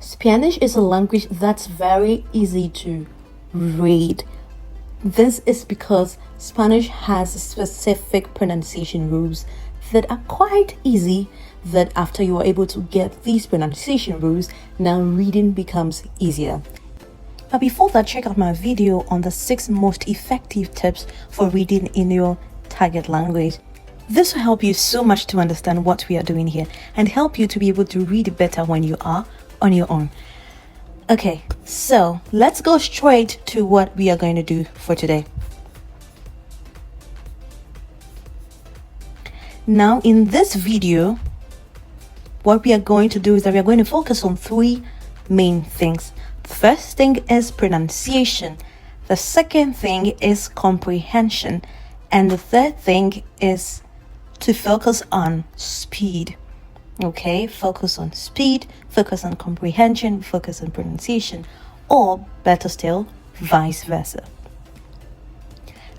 Spanish is a language that's very easy to read. This is because Spanish has specific pronunciation rules that are quite easy, that after you are able to get these pronunciation rules, now reading becomes easier. But before that, check out my video on the 6 most effective tips for reading in your target language. This will help you so much to understand what we are doing here and help you to be able to read better when you are on your own. Okay, so let's go straight to what we are going to do for today. Now, in this video, what we are going to do is that we are going to focus on 3 main things. The first thing is pronunciation. The second thing is comprehension. And the third thing is to focus on speed. Okay, focus on speed, focus on comprehension, focus on pronunciation, or better still, vice versa.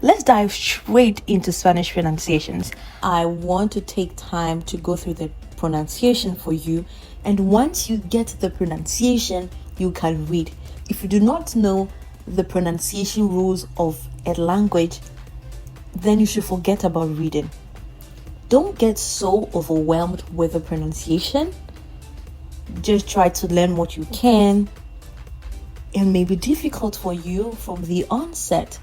Let's dive straight into Spanish pronunciations. I want to take time to go through the pronunciation for you, and once you get the pronunciation, you can read. If you do not know the pronunciation rules of a language, then you should forget about reading. Don't get so overwhelmed with the pronunciation. Just try to learn what you can. It may be difficult for you from the onset,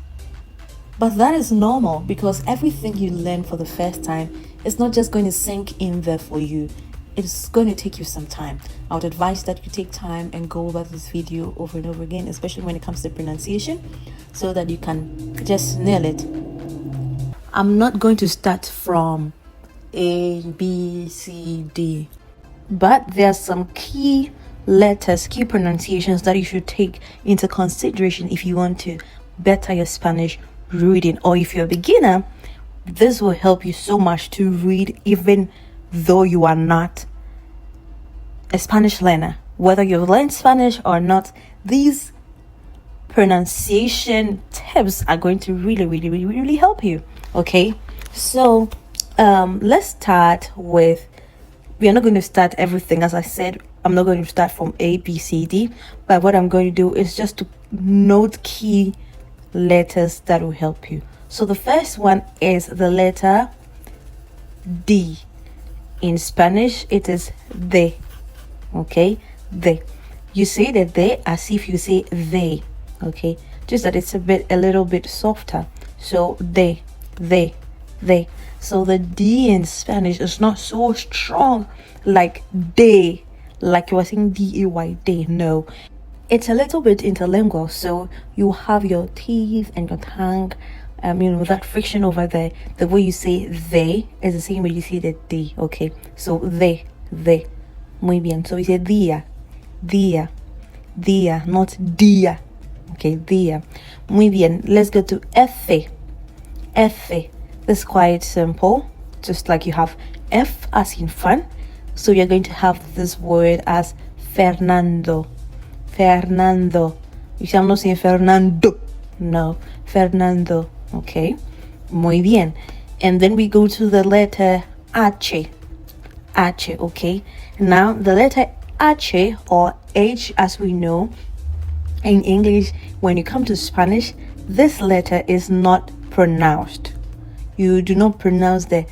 but that is normal because everything you learn for the first time is not just going to sink in there for you. It's going to take you some time. I would advise that you take time and go over this video over and over again, especially when it comes to pronunciation, so that you can just nail it. I'm not going to start from A, B, C, D, but there are some key letters, key pronunciations that you should take into consideration if you want to better your Spanish reading, or if you're a beginner, this will help you so much to read even though you are not a Spanish learner. Whether you've learned Spanish or not, these pronunciation tips are going to really help you. Okay, so let's start with, we are not going to start everything. As I said, I'm not going to start from A, B, C, D, but what I'm going to do is just to note key letters that will help you. So the first one is the letter D. In Spanish, it is de. Okay, de. You say the de as if you say they. Okay, just that it's a little bit softer. So de, they. So the D in Spanish is not so strong like they, like you were saying D-A-Y, day. No, it's a little bit interlingual. So you have your teeth and your tongue, that friction over there. The way you say they is the same way you say the D. Okay, so they. Muy bien. So we say dia, not dia. Okay, dia. Muy bien. Let's go to F. This is quite simple. Just like you have F as in fun, so you're going to have this word as Fernando. You see, I'm not saying Fernando. No, Fernando. Okay, muy bien. And then we go to the letter H. Okay, now the letter H, or H as we know in English, when you come to Spanish, this letter is not pronounced. You do not pronounce the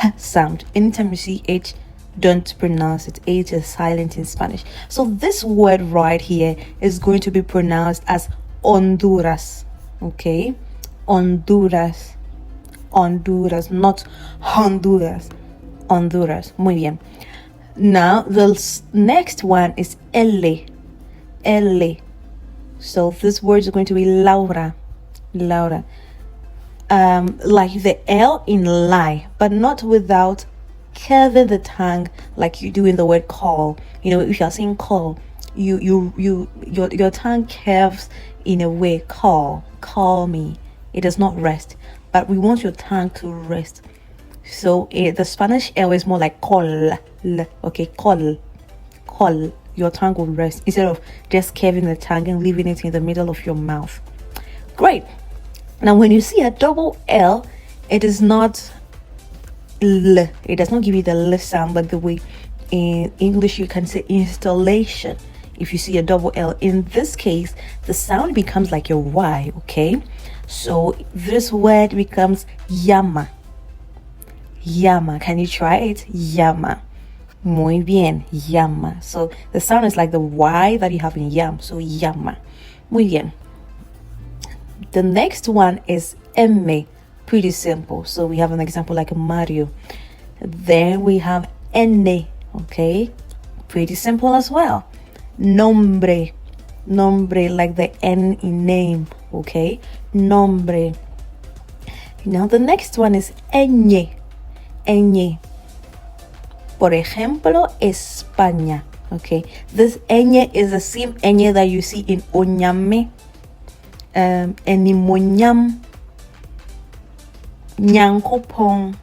H sound. Anytime you see H, don't pronounce it. H is silent in Spanish. So this word right here is going to be pronounced as Honduras. Okay, Honduras, not Honduras. Honduras. Muy bien. Now the next one is L. So this word is going to be Laura. Like the L in lie, but not without curving the tongue like you do in the word call. If you're saying call, your tongue curves in a way. Call me. It does not rest, but we want your tongue to rest. So the Spanish L is more like call. Okay, call. Your tongue will rest instead of just curving the tongue and leaving it in the middle of your mouth. Great. Now, when you see a double L, it is not L. It does not give you the L sound, but the way in English you can say installation. if you see a double L. In this case, the sound becomes like your Y, okay? So this word becomes llama. Llama. Can you try it? Llama. Muy bien. Llama. So the sound is like the Y that you have in yam. So llama. Muy bien. The next one is M. Pretty simple. So we have an example like Mario. Then we have N. Okay? Pretty simple as well. Nombre. Nombre, like the N in name. Okay? Nombre. Now the next one is Ñ. Ñ. Por ejemplo, España. Okay? This Ñ is the same Ñ that you see in Oñame, Enimoñam, Nyankopong.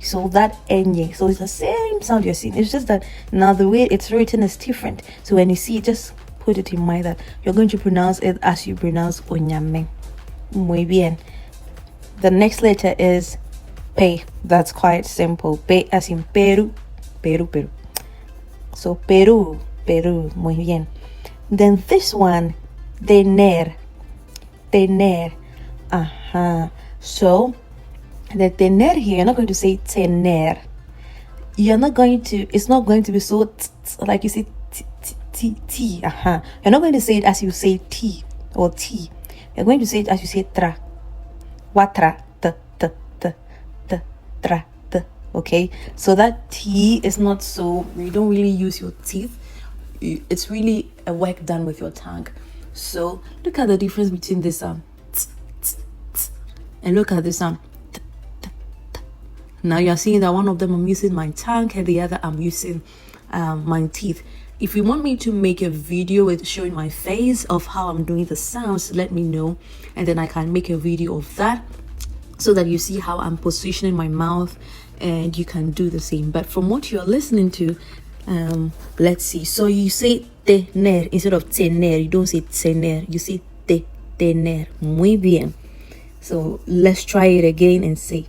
So that Ñ. So it's the same sound you're seeing. It's just that now the way it's written is different. So when you see it, just put it in mind that you're going to pronounce it as you pronounce Oñame. Muy bien. The next letter is P. That's quite simple. P as in Peru. Peru, Peru. So Peru, Peru. Muy bien. Then this one, tener. Tener. So the tener here, you're not going to say tener. You're not going to, it's not going to be so like you say t. You're not going to say it as you say T or T. You're going to say it as you say tra. Watra, tra. Okay, so that T is not so, you don't really use your teeth. It's really a work done with your tongue. So look at the difference between this sound and look at this sound. Now you're seeing that one of them I'm using my tongue and the other I'm using my teeth. If you want me to make a video with showing my face of how I'm doing the sounds, let me know, and then I can make a video of that so that you see how I'm positioning my mouth and you can do the same. But from what you're listening to, let's see. So you say tener instead of tener. You don't say tener, you say tener. Muy bien. So let's try it again and say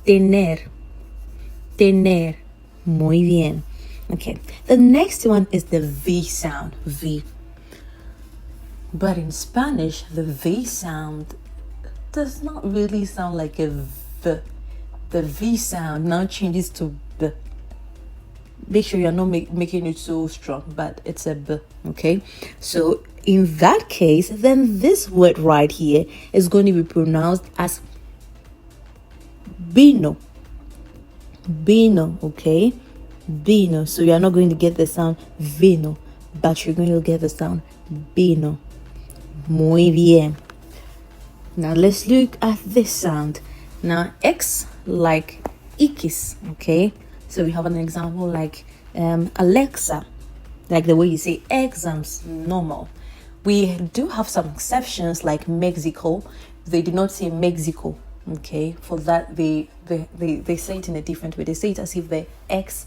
tener. Tener. Muy bien. Okay. The next one is the V sound. V. But in Spanish, the V sound does not really sound like a V. The V sound now changes to B. Make sure you're not making it so strong, but it's a B. Okay. So in that case, then this word right here is going to be pronounced as vino. Vino. Okay. Vino. So you're not going to get the sound vino, but you're going to get the sound vino. Muy bien. Now let's look at this sound. Now X like X. Okay. So we have an example like Alexa, like the way you say exams, normal. We do have some exceptions like Mexico. They do not say Mexico. Okay. For that they say it in a different way. They say it as if the X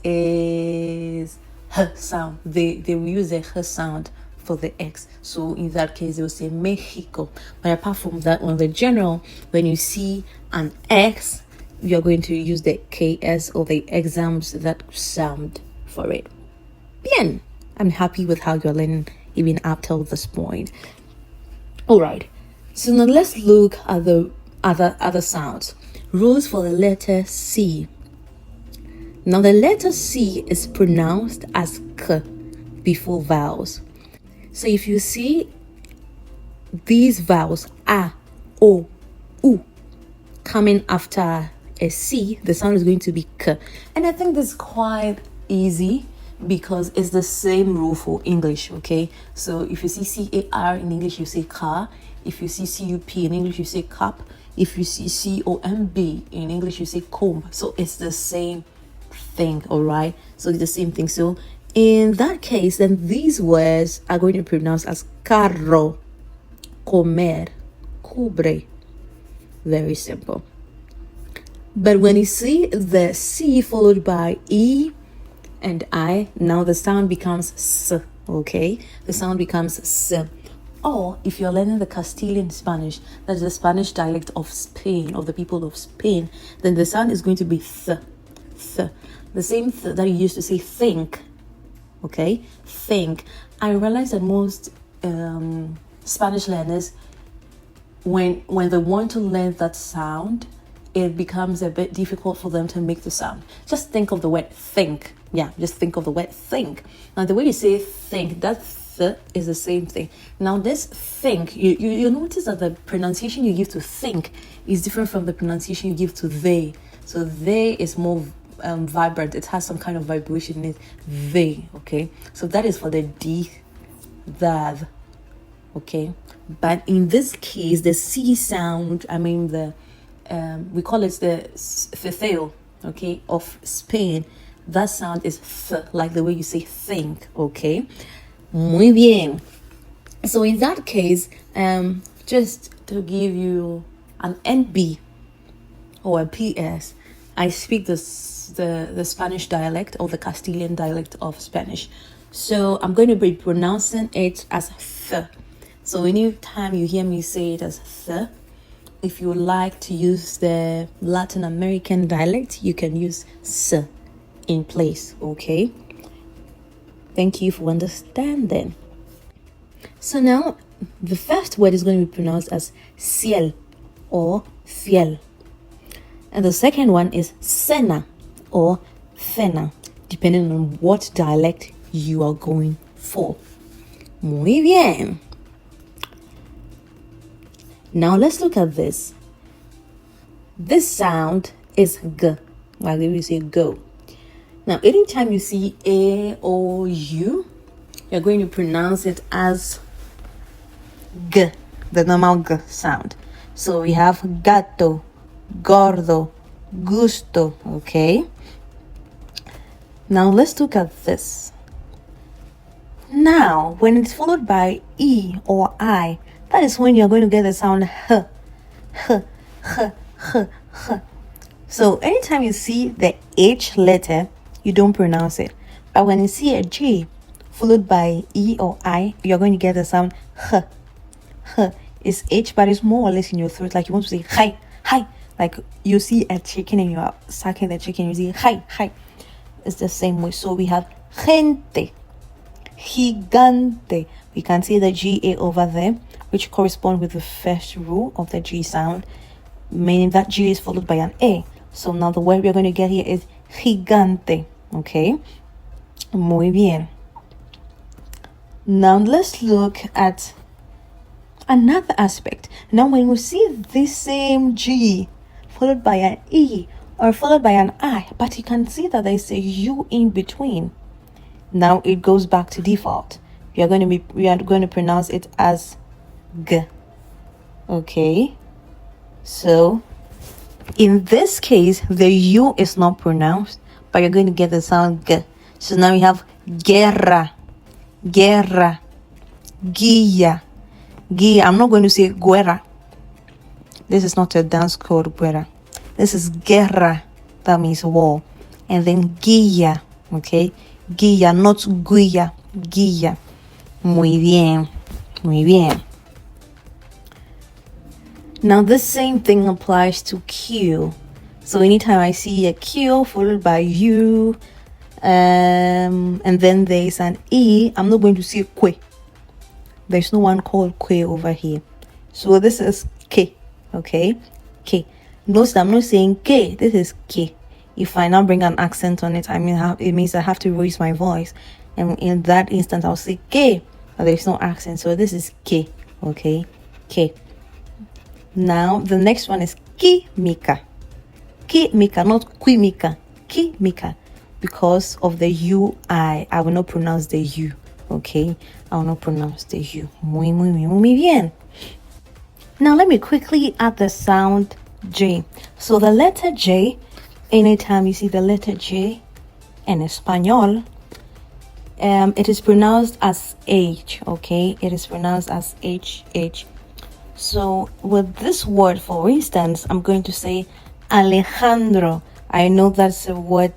is her sound. They will use the her sound for the X. So in that case they will say Mexico. But apart from that, on the general, when you see an X, you're going to use the KS or the exams that sound for it. Bien. I'm happy with how you're learning even up till this point. All right. So now let's look at the other sounds. Rules for the letter C. Now the letter C is pronounced as K before vowels. So if you see these vowels A, O, U coming after a C, the sound is going to be K. And I think this is quite easy because it's the same rule for English, okay? So if you see C-A-R in English, you say car. If you see C-U-P in English, you say cup. If you see C-O-M-B in English, you say comb. So it's the same thing, all right? So it's the same thing. So in that case, then these words are going to be pronounced as carro, comer, cubre. Very simple. But when you see the C followed by E and I, now the sound becomes S, okay? The sound becomes S. Or if you're learning the Castilian Spanish, that's the Spanish dialect of Spain, of the people of Spain, then the sound is going to be th, th. The same th that you used to say think, Okay, think. I realize that most Spanish learners, when they want to learn that sound, it becomes a bit difficult for them to make the sound. Just think of the word think. Yeah, just think of the word think. Now, the way you say think, that th is the same thing. Now, this think, you notice that the pronunciation you give to think is different from the pronunciation you give to they. So they is more vibrant. It has some kind of vibration in it. They, okay? So that is for the D, that, okay? But in this case, the C sound, I mean the we call it the thetheo, okay, of Spain. That sound is th, like the way you say think, okay? Muy bien. So in that case, just to give you an NB or a PS, I speak the Spanish dialect or the Castilian dialect of Spanish. So I'm going to be pronouncing it as th. So anytime you hear me say it as th, if you like to use the Latin American dialect, you can use s in place, okay? Thank you for understanding. So now, the first word is going to be pronounced as ciel or fiel. And the second one is cena or cena, depending on what dialect you are going for. Muy bien. Now let's look at this. This sound is g, like we say go. Now, anytime you see a or u, you're going to pronounce it as g, the normal g sound. So we have gato, gordo, gusto, okay? Now let's look at this. Now, when it's followed by e or I, that is when you're going to get the sound h, h, h, h, h. So anytime you see the H letter, you don't pronounce it. But when you see a G followed by E or I, you're going to get the sound h, h. It's H, but it's more or less in your throat, like you want to say hi, hi. Like you see a chicken and you are sucking the chicken, you say hi, hi. It's the same way. So we have gente, gigante. We can see the GA over there, which corresponds with the first rule of the G sound, meaning that G is followed by an A. So now the word we're going to get here is gigante, okay? Muy bien. Now let's look at another aspect. Now when we see this same G followed by an E or followed by an I, but you can see that there's a U in between. Now it goes back to default. We are going to pronounce it as G. Okay. So in this case, the U is not pronounced, but you're going to get the sound G. So now we have guerra, guerra, guilla, guilla. I'm not going to say guerra. This is not a dance called guerra. This is guerra. That means war. And then guilla. Okay. Guilla, not guilla. Guilla. Muy bien. Muy bien. Now the same thing applies to Q. So anytime I see a Q followed by U, and then there's an E, I'm not going to say que. There's no one called que over here. So this is K. Okay? K. Notice that I'm not saying K. This is K. If I now bring an accent on it, it means I have to raise my voice. And in that instance, I'll say K. But there's no accent. So this is K. Okay? K. Now, the next one is química. Química, not química. Química. Because of the UI, I will not pronounce the U. Okay? I will not pronounce the U. Muy bien. Now, let me quickly add the sound J. So, the letter J, anytime you see the letter J in Espanol, it is pronounced as H. Okay? It is pronounced as H. So with this word, for instance, I'm going to say Alejandro. I know that's a word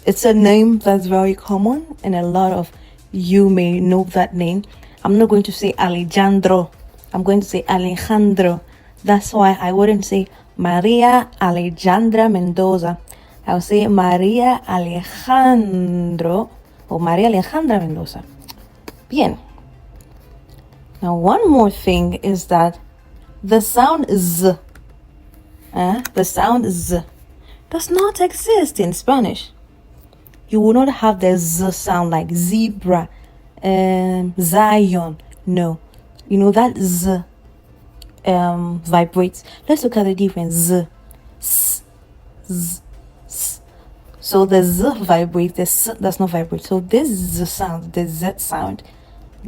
it's a name that's very common, and a lot of you may know that name. I'm not going to say Alejandro. I'm going to say Alejandro. That's why I wouldn't say Maria Alejandra Mendoza. I'll say Maria Alejandro or María Alejandra Mendoza. Bien. Now, one more thing is that the sound Z, does not exist in Spanish. You will not have the Z sound like zebra, Zion. No, you know that Z vibrates. Let's look at the difference. Z, S, Z, S. So the Z vibrates, the S does not vibrate. So this Z sound, the Z sound,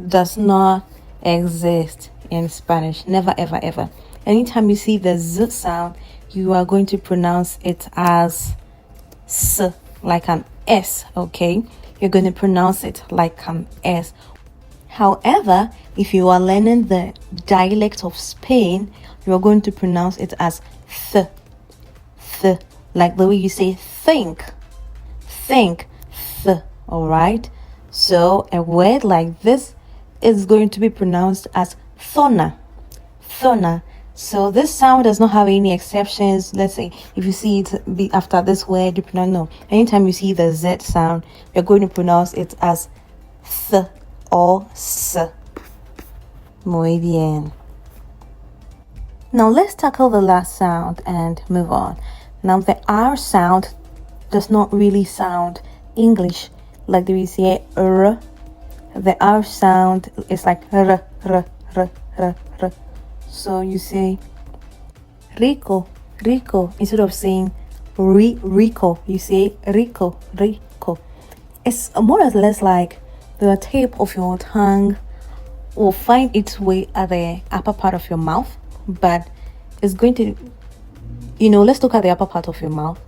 does not exist in Spanish. Never, ever, ever. Anytime you see the Z sound, you are going to pronounce it as S, like an S, okay? You're going to pronounce it like an S. However, if you are learning the dialect of Spain, you are going to pronounce it as th, like the way you say think, th, all right? So a word like this is going to be pronounced as thona. So this sound does not have any exceptions. Let's say if you see it be after this word, you pronounce no. Anytime you see the Z sound, you're going to pronounce it as th or s. Muy bien. Now let's tackle the last sound and move on. Now the R sound does not really sound English like we say r. The R sound is like r. So you say rico instead of saying rico, you say rico. It's more or less like the tip of your tongue will find its way at the upper part of your mouth, but it's going to, let's look at the upper part of your mouth.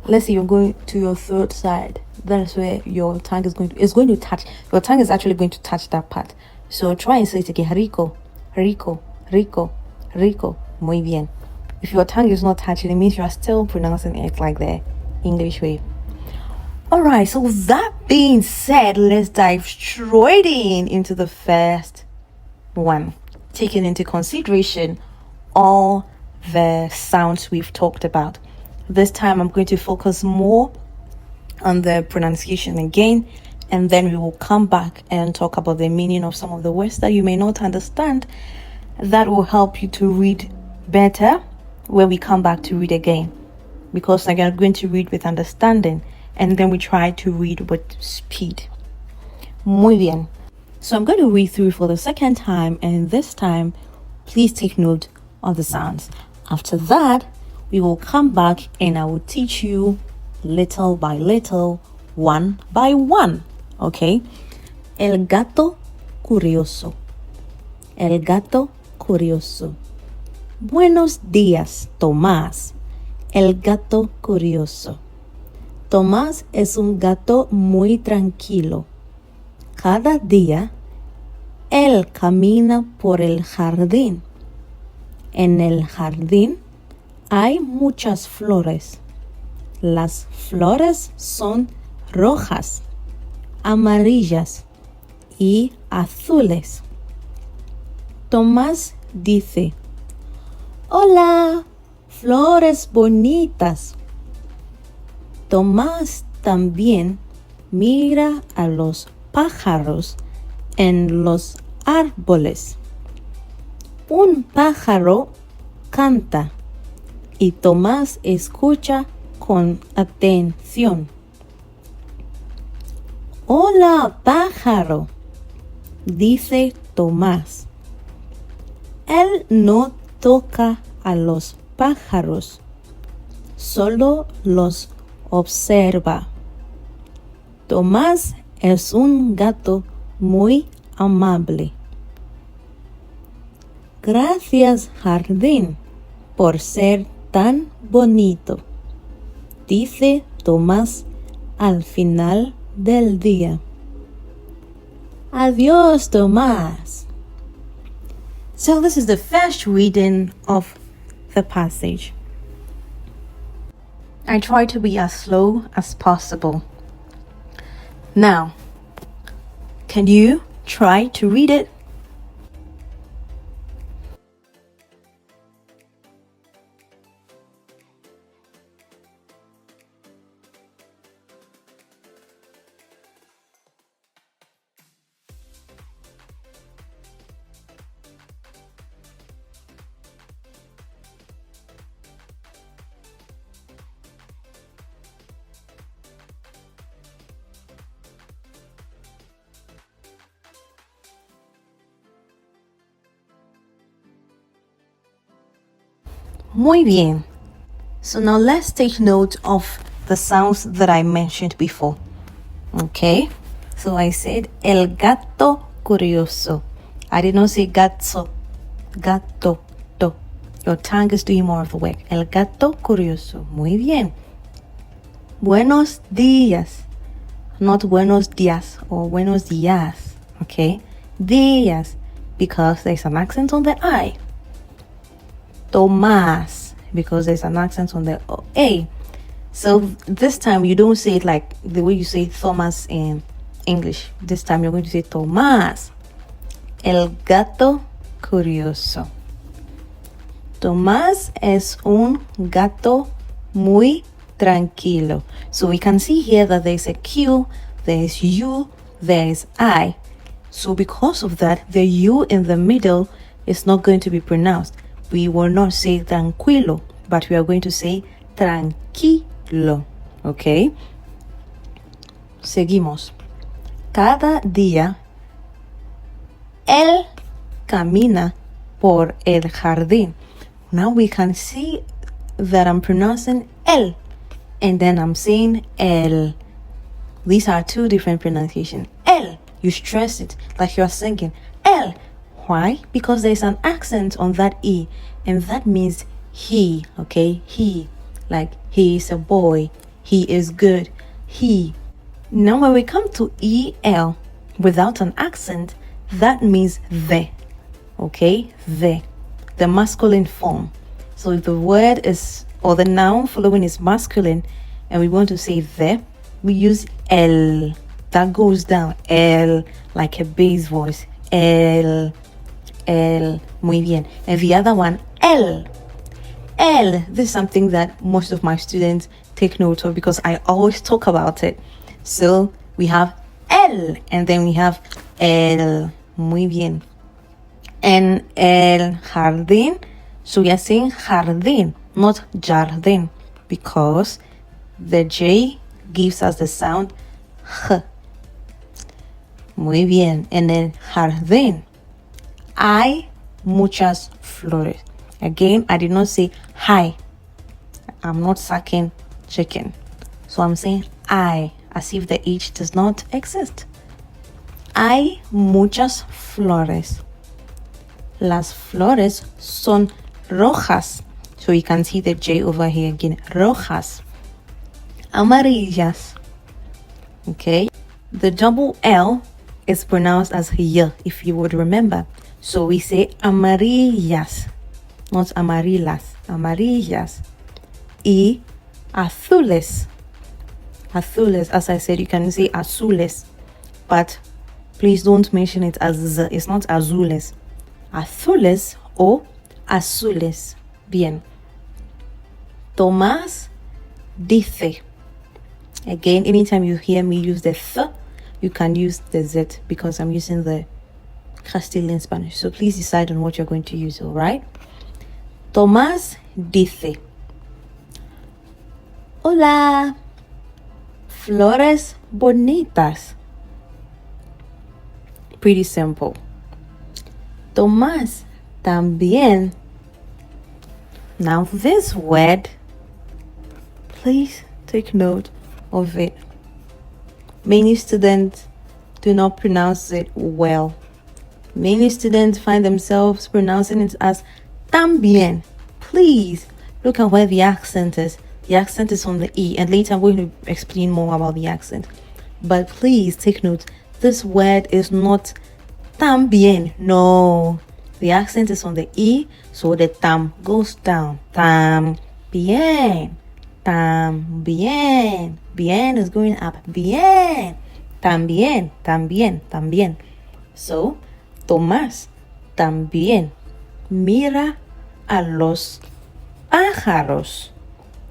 Let's say you're going to your third side. That's where your tongue is going to touch. Your tongue is actually going to touch that part. So try and say it again. Rico. Muy bien. If your tongue is not touching, it means you are still pronouncing it like the English way. Alright, so that being said, let's dive straight into the first one, taking into consideration all the sounds we've talked about. This time I'm going to focus more on the pronunciation again, and then we will come back and talk about the meaning of some of the words that you may not understand. That will help you to read better when we come back to read again, because I'm going to read with understanding and then we try to read with speed. Muy bien. So I'm going to read through for the second time, and this time please take note of the sounds. After that, we will come back and I will teach you little by little, one by one. Okay? El gato curioso. El gato curioso. Buenos días, Tomás. El gato curioso. Tomás es un gato muy tranquilo. Cada día, él camina por el jardín. En el jardín hay muchas flores. Las flores son rojas, amarillas y azules. Tomás dice: ¡Hola, flores bonitas! Tomás también mira a los pájaros en los árboles. Un pájaro canta y Tomás escucha con atención. ¡Hola, pájaro!, dice Tomás. Él no toca a los pájaros, solo los observa. Tomás es un gato muy amable. Gracias, jardín, por ser tan bonito, dice Tomás al final del día. Adiós, Tomás. So this is the first reading of the passage. I try to be as slow as possible. Now, can you try to read it? Muy bien. So now let's take note of the sounds that I mentioned before. Okay? So I said el gato curioso. I did not say gato. Gato. To. Your tongue is doing more of the work. El gato curioso. Muy bien. Buenos días. Not buenos días or buenos días. Okay? Días. Because there's an accent on the I. Tomás. Because there's an accent on the A. So this time you don't say it like the way you say Thomas in English. This time you're going to say Tomás. El gato curioso. Tomás es un gato muy tranquilo. So we can see here that there's a Q, there's U, there's I. So because of that, the U in the middle is not going to be pronounced. We will not say tranquilo, but we are going to say tranquilo. Okay? Seguimos. Cada día, él camina por el jardín. Now we can see that I'm pronouncing el and then I'm saying el. These are two different pronunciations. El, you stress it like you're singing. El. Why? Because there's an accent on that E, and that means he, okay? He. Like he is a boy. He is good. He. Now when we come to EL without an accent, that means the. Okay? The masculine form. So if the word is, or the noun following is masculine, and we want to say the, we use el. That goes down. El, like a bass voice. El. Muy bien. And the other one, el. This is something that most of my students take note of because I always talk about it. So we have el, and then we have el. Muy bien. En el jardín, so we are saying jardín, not jardín, because the J gives us the sound J. Muy bien. En el jardín hay muchas flores. Again, I did not say hi. I'm not sucking chicken. So I'm saying I, as if the H does not exist. Hay muchas flores. Las flores son rojas. So you can see the J over here again. Rojas. Amarillas. Okay. The double L is pronounced as Y, if you would remember. So we say amarillas, not amarillas. Amarillas. Y azules. Azules. As I said, you can say azules. But please don't mention it as Z. It's not azules. Azules o azules. Bien. Tomás dice. Again, anytime you hear me use the th, you can use the Z because I'm using the Castilian Spanish. So please decide on what you're going to use, all right? Tomás dice. Hola. Flores bonitas. Pretty simple. Tomás también. Now this word, please take note of it. Many students do not pronounce it well. Many students find themselves pronouncing it as también. Please look at where the accent is. The accent is on the E, and later I'm going to explain more about the accent. But please take note, this word is not también. No, the accent is on the E, so the tam goes down. También. También. Bien is going up. Bien. También. También. También. So, Tomás también mira a los pájaros.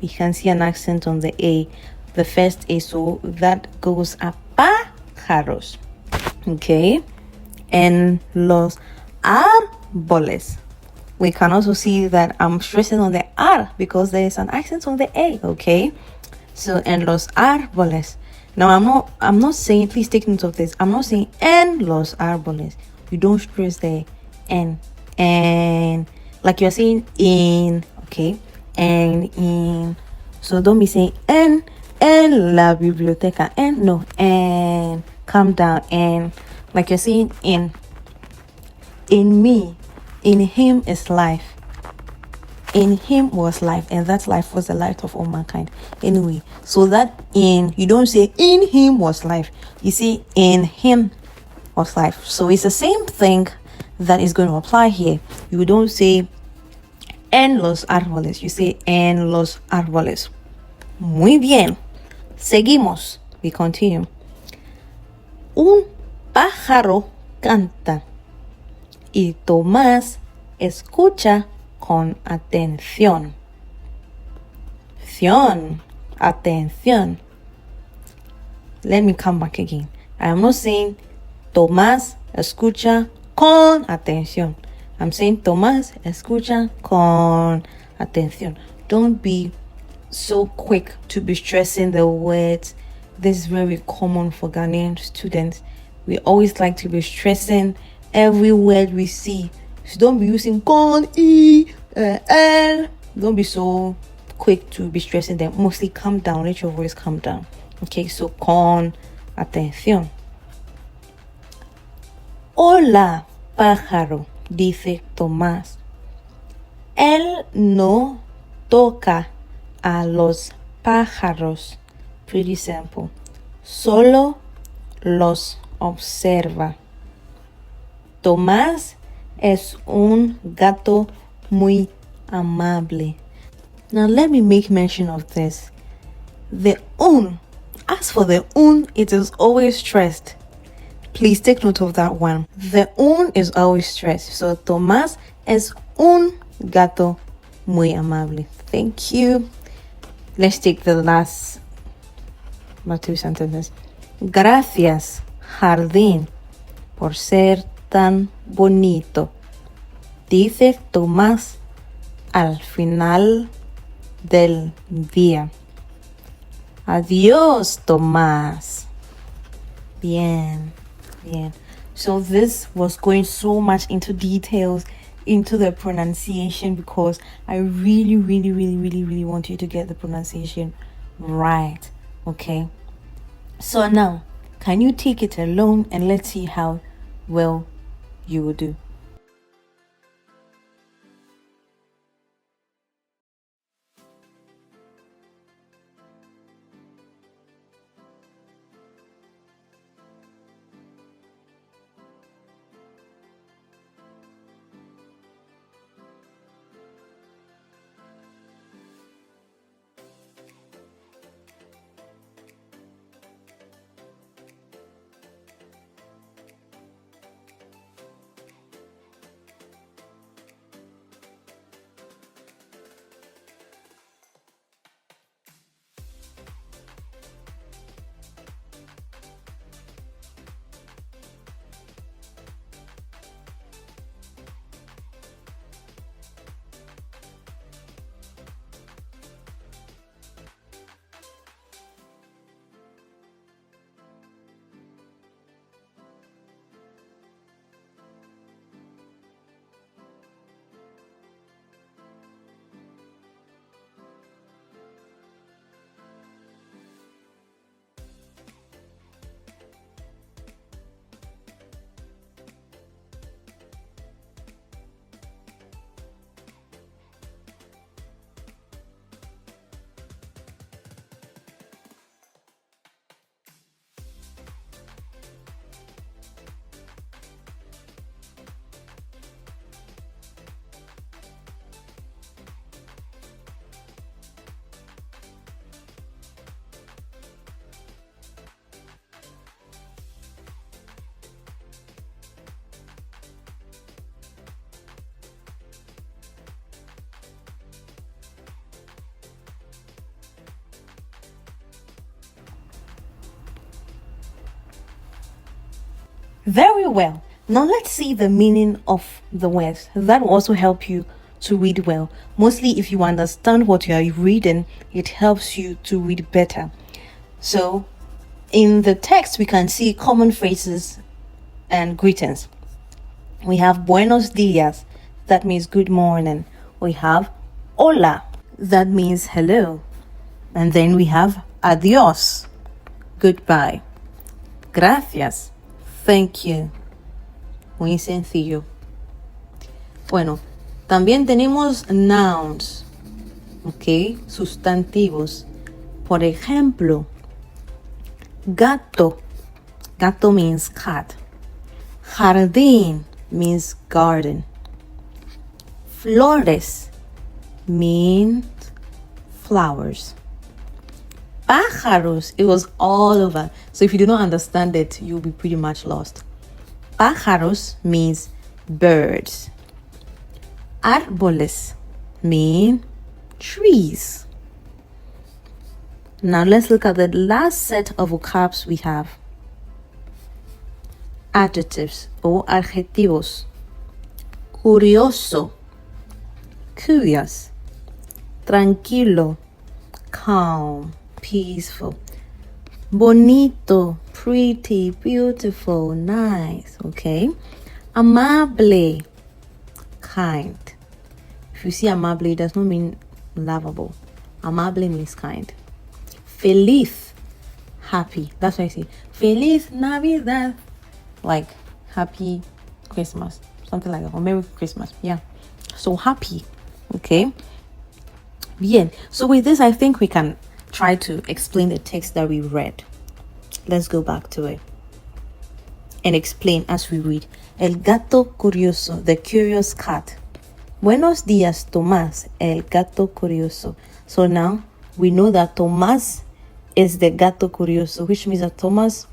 We can see an accent on the A. The first A, so that goes up. Pájaros. Okay. En los árboles. We can also see that I'm stressing on the R because there is an accent on the A. Okay. So en los árboles. Now I'm not saying, please take note of this. I'm not saying en los árboles. You don't stress the N. And like you're saying in. okay? And in, so don't be saying en la biblioteca, and no, and calm down, and like you're saying in me, in him is life. In him was life, and that life was the light of all mankind. Anyway, so that in, you don't say in him was life, you say in him was life. So it's the same thing that is going to apply here. You don't say en los árboles, you say en los árboles. Muy bien. Seguimos. We continue. Un pájaro canta y Tomás escucha con atención. Atención. Let me come back again. I'm not saying Tomás escucha con atención. I'm saying Tomás escucha con atención. Don't be so quick to be stressing the words. This is very common for Ghanaian students. We always like to be stressing every word we see. So don't be using con, el. Don't be so quick to be stressing them. Mostly calm down. Let your voice calm down. Okay, so con atención. Hola, pájaro, dice Tomás. Él no toca a los pájaros. Pretty simple. Solo los observa. Tomás es un gato muy amable. Now let me make mention of this. The un. As for the un, it is always stressed. Please take note of that one. The un is always stressed. So Tomás es un gato muy amable. Thank you. Let's take the last two sentences. Gracias, jardín, por ser tan bonito, dice Tomás al final del día. Adiós, Tomás. Bien. So this was going so much into details, into the pronunciation, because I really want you to get the pronunciation right. Okay, so now can you take it alone and let's see how well you will do. Very well. Now let's see the meaning of the words. That will also help you to read well. Mostly if you understand what you are reading, it helps you to read better. So in the text, we can see common phrases and greetings. We have buenos dias. That means good morning. We have Hola, that means hello. And then we have adios, goodbye. Gracias, thank you. Muy sencillo. Bueno, también tenemos nouns, ¿ok? Sustantivos. Por ejemplo, gato. Gato means cat. Jardín means garden. Flores means flowers. Pájaros, it was all over. So if you do not understand it, you'll be pretty much lost. Pájaros means birds. Árboles mean trees. Now let's look at the last set of vocabs we have. Adjectives or adjetivos. Curioso, curious. Tranquilo, calm, peaceful. Bonito, pretty, beautiful, nice, okay? Amable, kind. If you see amable, it does not mean lovable. Amable means kind. Feliz, happy. That's what I say. Feliz Navidad. Like happy Christmas. Something like that. Or Merry Christmas. Yeah. So happy. Okay. Bien. So with this, I think we can try to explain the text that we read. Let's go back to it and explain as we read. El gato curioso, the curious cat. Buenos días, Tomás, el gato curioso. So now we know that Tomás is the gato curioso, which means that Tomás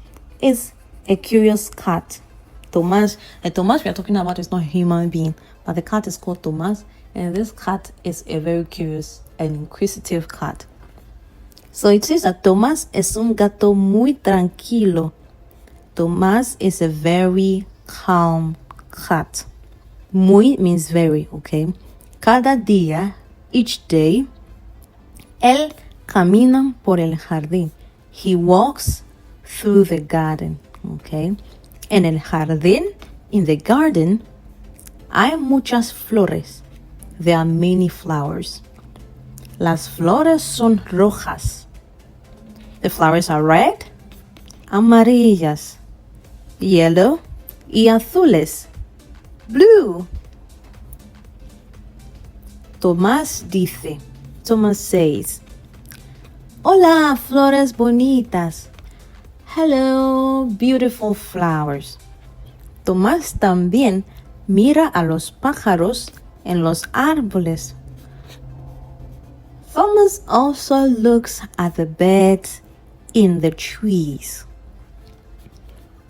is a curious cat. Tomás, the Tomás we are talking about is not a human being, but the cat is called Tomás, and this cat is a very curious and inquisitive cat. So it says that Tomás es un gato muy tranquilo. Tomás is a very calm cat. Muy means very, okay? Cada día, each day, él camina por el jardín. He walks through the garden, okay? En el jardín, in the garden, hay muchas flores. There are many flowers. Las flores son rojas. The flowers are red, amarillas, yellow, y azules. Blue. Tomás dice, Tomás says, Hola, flores bonitas. Hello, beautiful flowers. Tomás también mira a los pájaros en los árboles. Thomas also looks at the birds in the trees.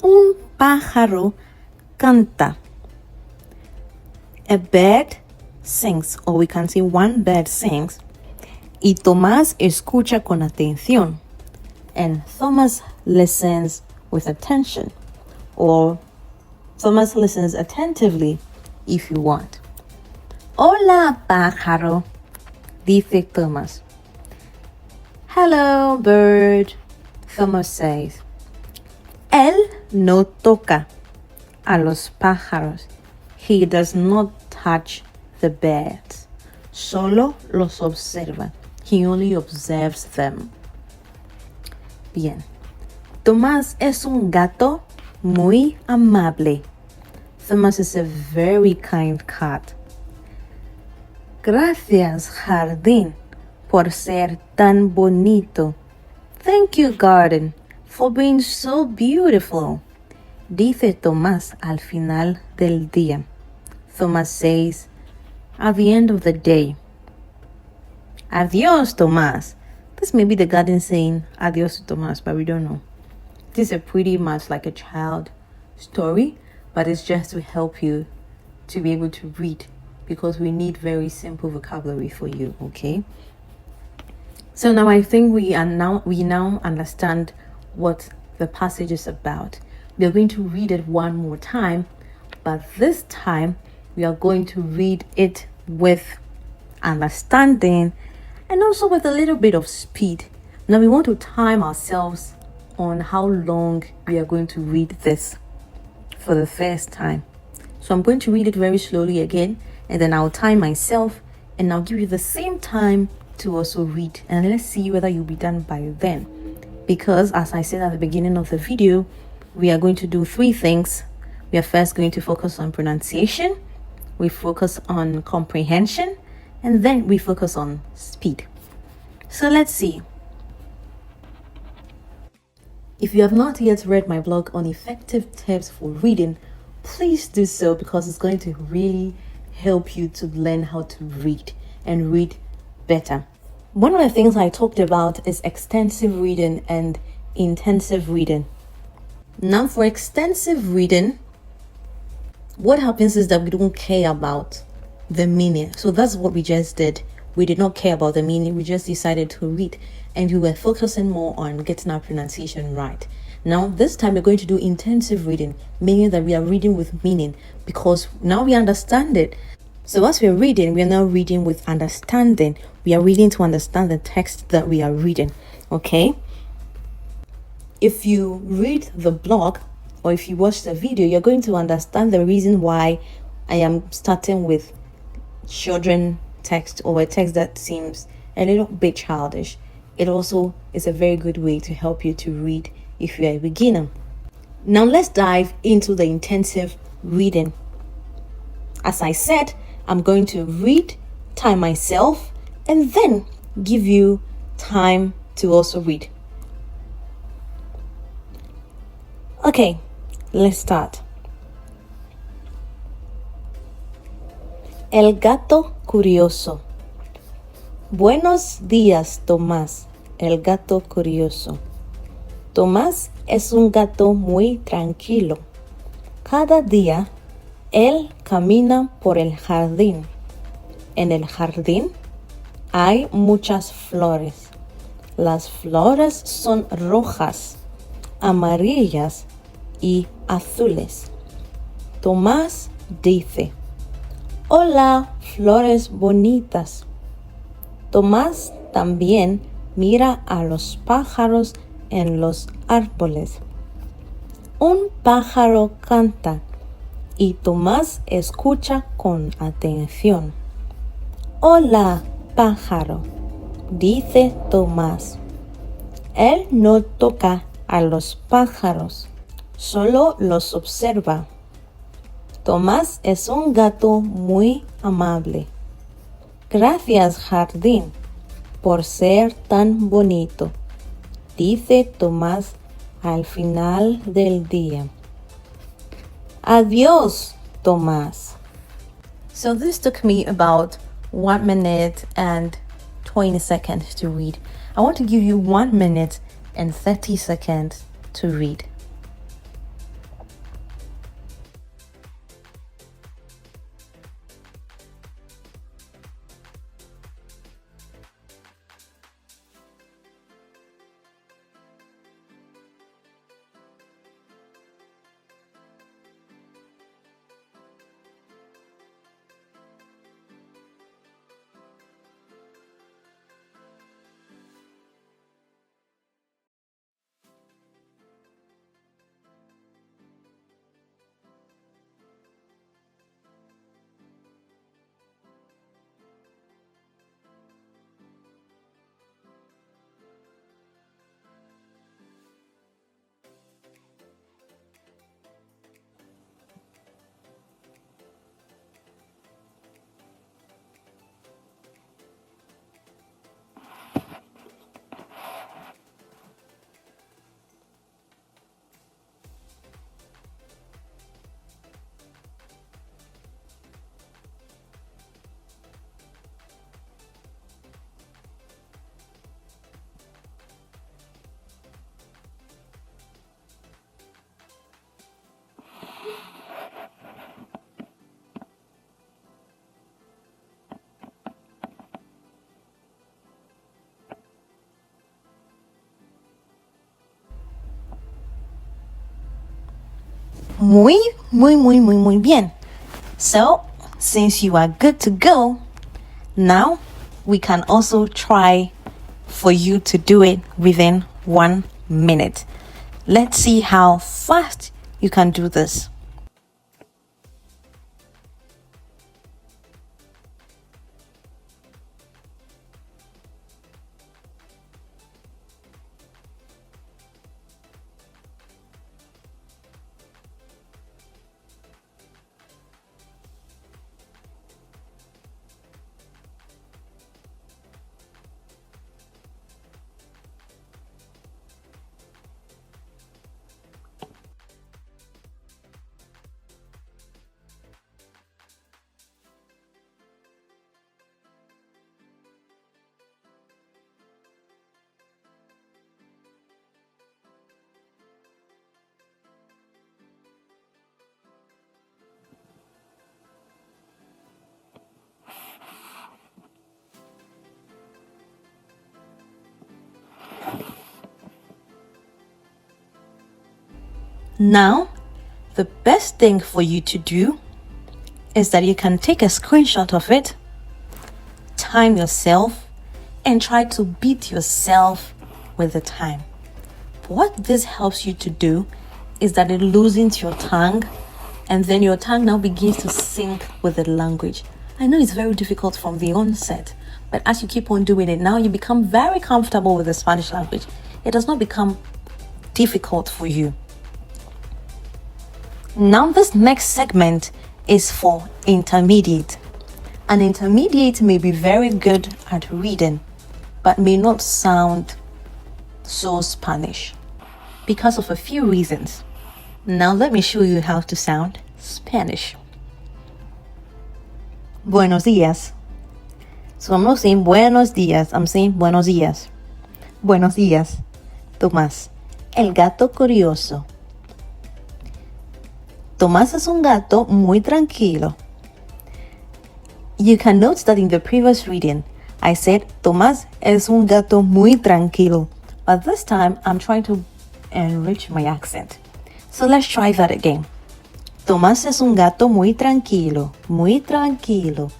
Un pájaro canta. A bird sings, or we can say one bird sings. Y Tomás escucha con atención. And Thomas listens with attention. Or Thomas listens attentively if you want. Hola, pájaro, dice Thomas. Hello, bird, Thomas says. Él no toca a los pájaros. He does not touch the birds. Solo los observa. He only observes them. Bien. Tomás es un gato muy amable. Tomás is a very kind cat. Gracias, jardín, por ser tan bonito. Thank you, garden, for being so beautiful. Dice Tomás al final del día. Tomás says, at the end of the day. Adiós, Tomás. This may be the garden saying adios to Tomás, but we don't know. This is pretty much like a child story, but it's just to help you to be able to read, because we need very simple vocabulary for you, okay? So now I think we now understand what the passage is about. We are going to read it one more time, but this time we are going to read it with understanding and also with a little bit of speed. Now we want to time ourselves on how long we are going to read this for the first time. So I'm going to read it very slowly again, and then I'll time myself and I'll give you the same time to also read, and let's see whether you'll be done by then. Because as I said at the beginning of the video, we are going to do 3 things. We are first going to focus on pronunciation, we focus on comprehension, and then we focus on speed. So let's see. If you have not yet read my blog on effective tips for reading, please do so, because it's going to really help you to learn how to read and read better. One of the things I talked about is extensive reading and intensive reading. Now, for extensive reading, what happens is that we don't care about the meaning. So that's what we just did. We did not care about the meaning. We just decided to read, and we were focusing more on getting our pronunciation right. Now, this time we're going to do intensive reading, meaning that we are reading with meaning, because now we understand it. So as we're reading, we are now reading with understanding. We are reading to understand the text that we are reading. Okay? If you read the blog or if you watch the video, you're going to understand the reason why I am starting with children text, or a text that seems a little bit childish. It also is a very good way to help you to read if you're a beginner. Now let's dive into the intensive reading. As I said, I'm going to read, time myself, and then give you time to also read. Okay, let's start. El gato curioso. Buenos días, Tomás, el gato curioso. Tomás es un gato muy tranquilo. Cada día, él camina por el jardín. En el jardín hay muchas flores. Las flores son rojas, amarillas y azules. Tomás dice: hola, flores bonitas. Tomás también mira a los pájaros en los árboles. Un pájaro canta y Tomás escucha con atención. Hola, pájaro, dice Tomás. Él no toca a los pájaros, solo los observa. Tomás es un gato muy amable. Gracias, jardín, por ser tan bonito, dice Tomás al final del día. Adiós, Tomás. So this took me about 1 minute and 20 seconds to read. I want to give you 1 minute and 30 seconds to read. Muy bien. So, since you are good to go, now we can also try for you to do it within 1 minute. Let's see how fast you can do this. Now, the best thing for you to do is that you can take a screenshot of it, time yourself, and try to beat yourself with the time. What this helps you to do is that it loosens your tongue, and then your tongue now begins to sync with the language. I know it's very difficult from the onset, but as you keep on doing it, now you become very comfortable with the Spanish language. It does not become difficult for you. Now this next segment is for intermediate. An intermediate may be very good at reading, but may not sound so Spanish because of a few reasons. Now let me show you how to sound Spanish. Buenos días. So I'm not saying buenos días, I'm saying buenos días. Buenos días, Tomás. El gato curioso. Tomás es un gato muy tranquilo. You can note that in the previous reading, I said Tomás es un gato muy tranquilo. But this time, I'm trying to enrich my accent. So let's try that again. Tomás es un gato muy tranquilo, muy tranquilo.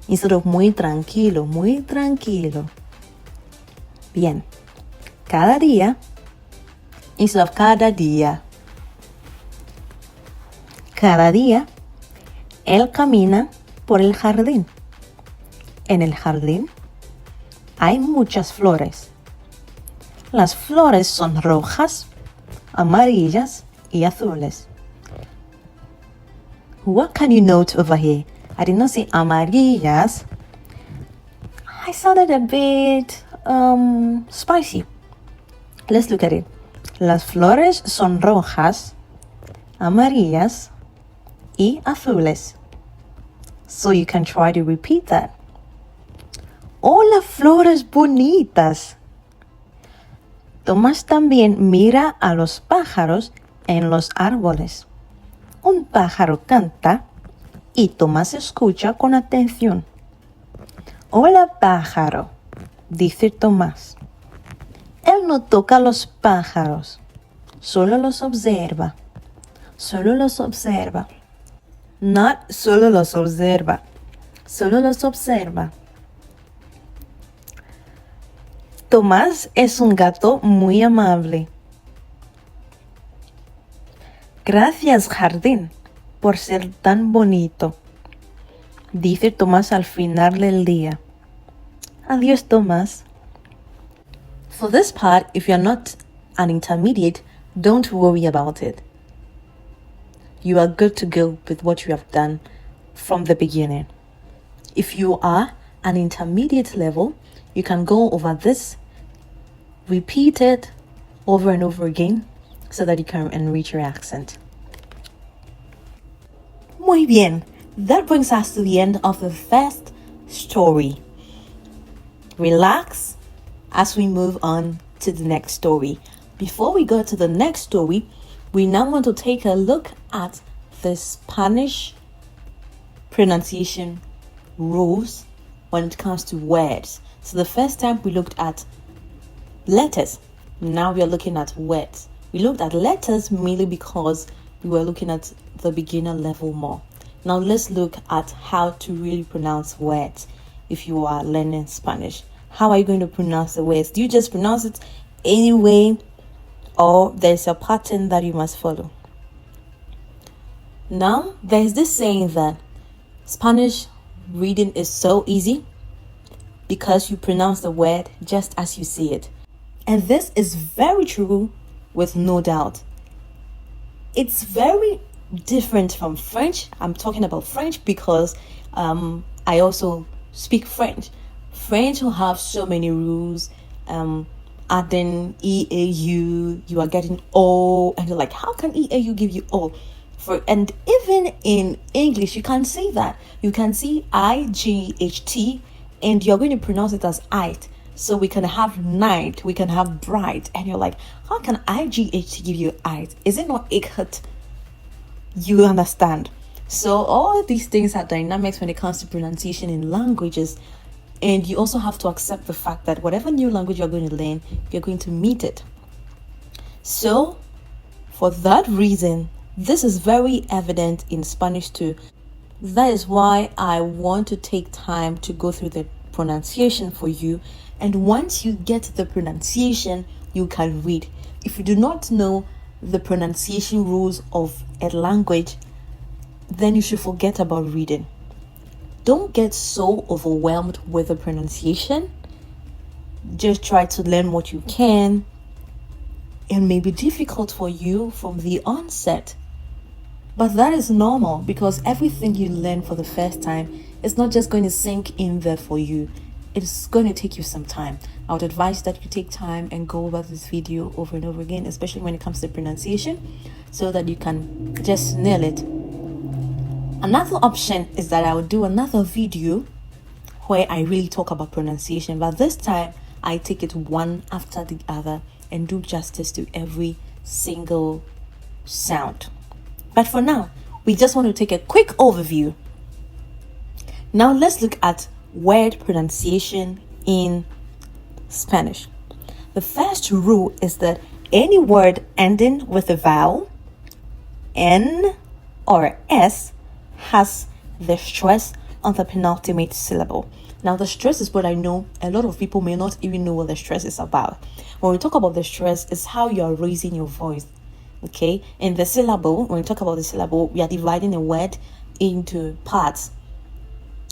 Instead of muy tranquilo, muy tranquilo. Bien. Cada día, instead of cada día. Cada día, él camina por el jardín. En el jardín hay muchas flores. Las flores son rojas, amarillas y azules. What can you note over here? I did not say amarillas. I sounded a bit spicy. Let's look at it. Las flores son rojas, amarillas y azules. So you can try to repeat that. Hola, flores bonitas. Tomás también mira a los pájaros en los árboles. Un pájaro canta y Tomás escucha con atención. Hola, pájaro, dice Tomás. Él no toca a los pájaros, solo los observa. Solo los observa. Not solo los observa. Solo los observa. Tomás es un gato muy amable. Gracias, jardín, por ser tan bonito, dice Tomás al final del día. Adiós, Tomás. For this part, if you're not an intermediate, don't worry about it. You are good to go with what you have done from the beginning. If you are an intermediate level, you can go over this, repeat it over and over again so that you can enrich your accent. Muy bien. That brings us to the end of the first story. Relax as we move on to the next story. Before we go to the next story, we now want to take a look at the Spanish pronunciation rules when it comes to words. So the first time we looked at letters. Now we are looking at words. We looked at letters mainly because we were looking at the beginner level more. Now let's look at how to really pronounce words if you are learning Spanish. How are you going to pronounce the words? Do you just pronounce it anyway, or there's a pattern that you must follow? Now, there's this saying that Spanish reading is so easy because you pronounce the word just as you see it. And this is very true with no doubt. It's very different from French. I'm talking about French because I also speak French. French will have so many rules. Adding EAU, you are getting O, and you're like, how can EAU give you O? And even in English, you can say that. You can see IGHT, and you're going to pronounce it as it. So we can have night, we can have bright, and you're like, how can IGHT give you it? Is it not ikhut? You understand? So all these things are dynamics when it comes to pronunciation in languages. And you also have to accept the fact that whatever new language you're going to learn, you're going to meet it. So, For that reason, this is very evident in Spanish too. That is why I want to take time to go through the pronunciation for you. And once you get the pronunciation, you can read. If you do not know the pronunciation rules of a language, then you should forget about reading. Don't get so overwhelmed with the pronunciation. Just try to learn what you can. It may be difficult for you from the onset, but that is normal because everything you learn for the first time is not just going to sink in there for you. It's going to take you some time. I would advise that you take time and go over this video over and over again, especially when it comes to pronunciation, so that you can just nail it. Another option is that I will do another video where I really talk about pronunciation, but this time I take it one after the other and do justice to every single sound. But for now, we just want to take a quick overview. Now let's look at word pronunciation in Spanish. The first rule is that any word ending with a vowel, N or S, has the stress on the penultimate syllable. Now the stress is what I know a lot of people may not even know what the stress is about. When we talk about the stress, it's how you are raising your voice. Okay, in the syllable, when we talk about the syllable, we are dividing a word into parts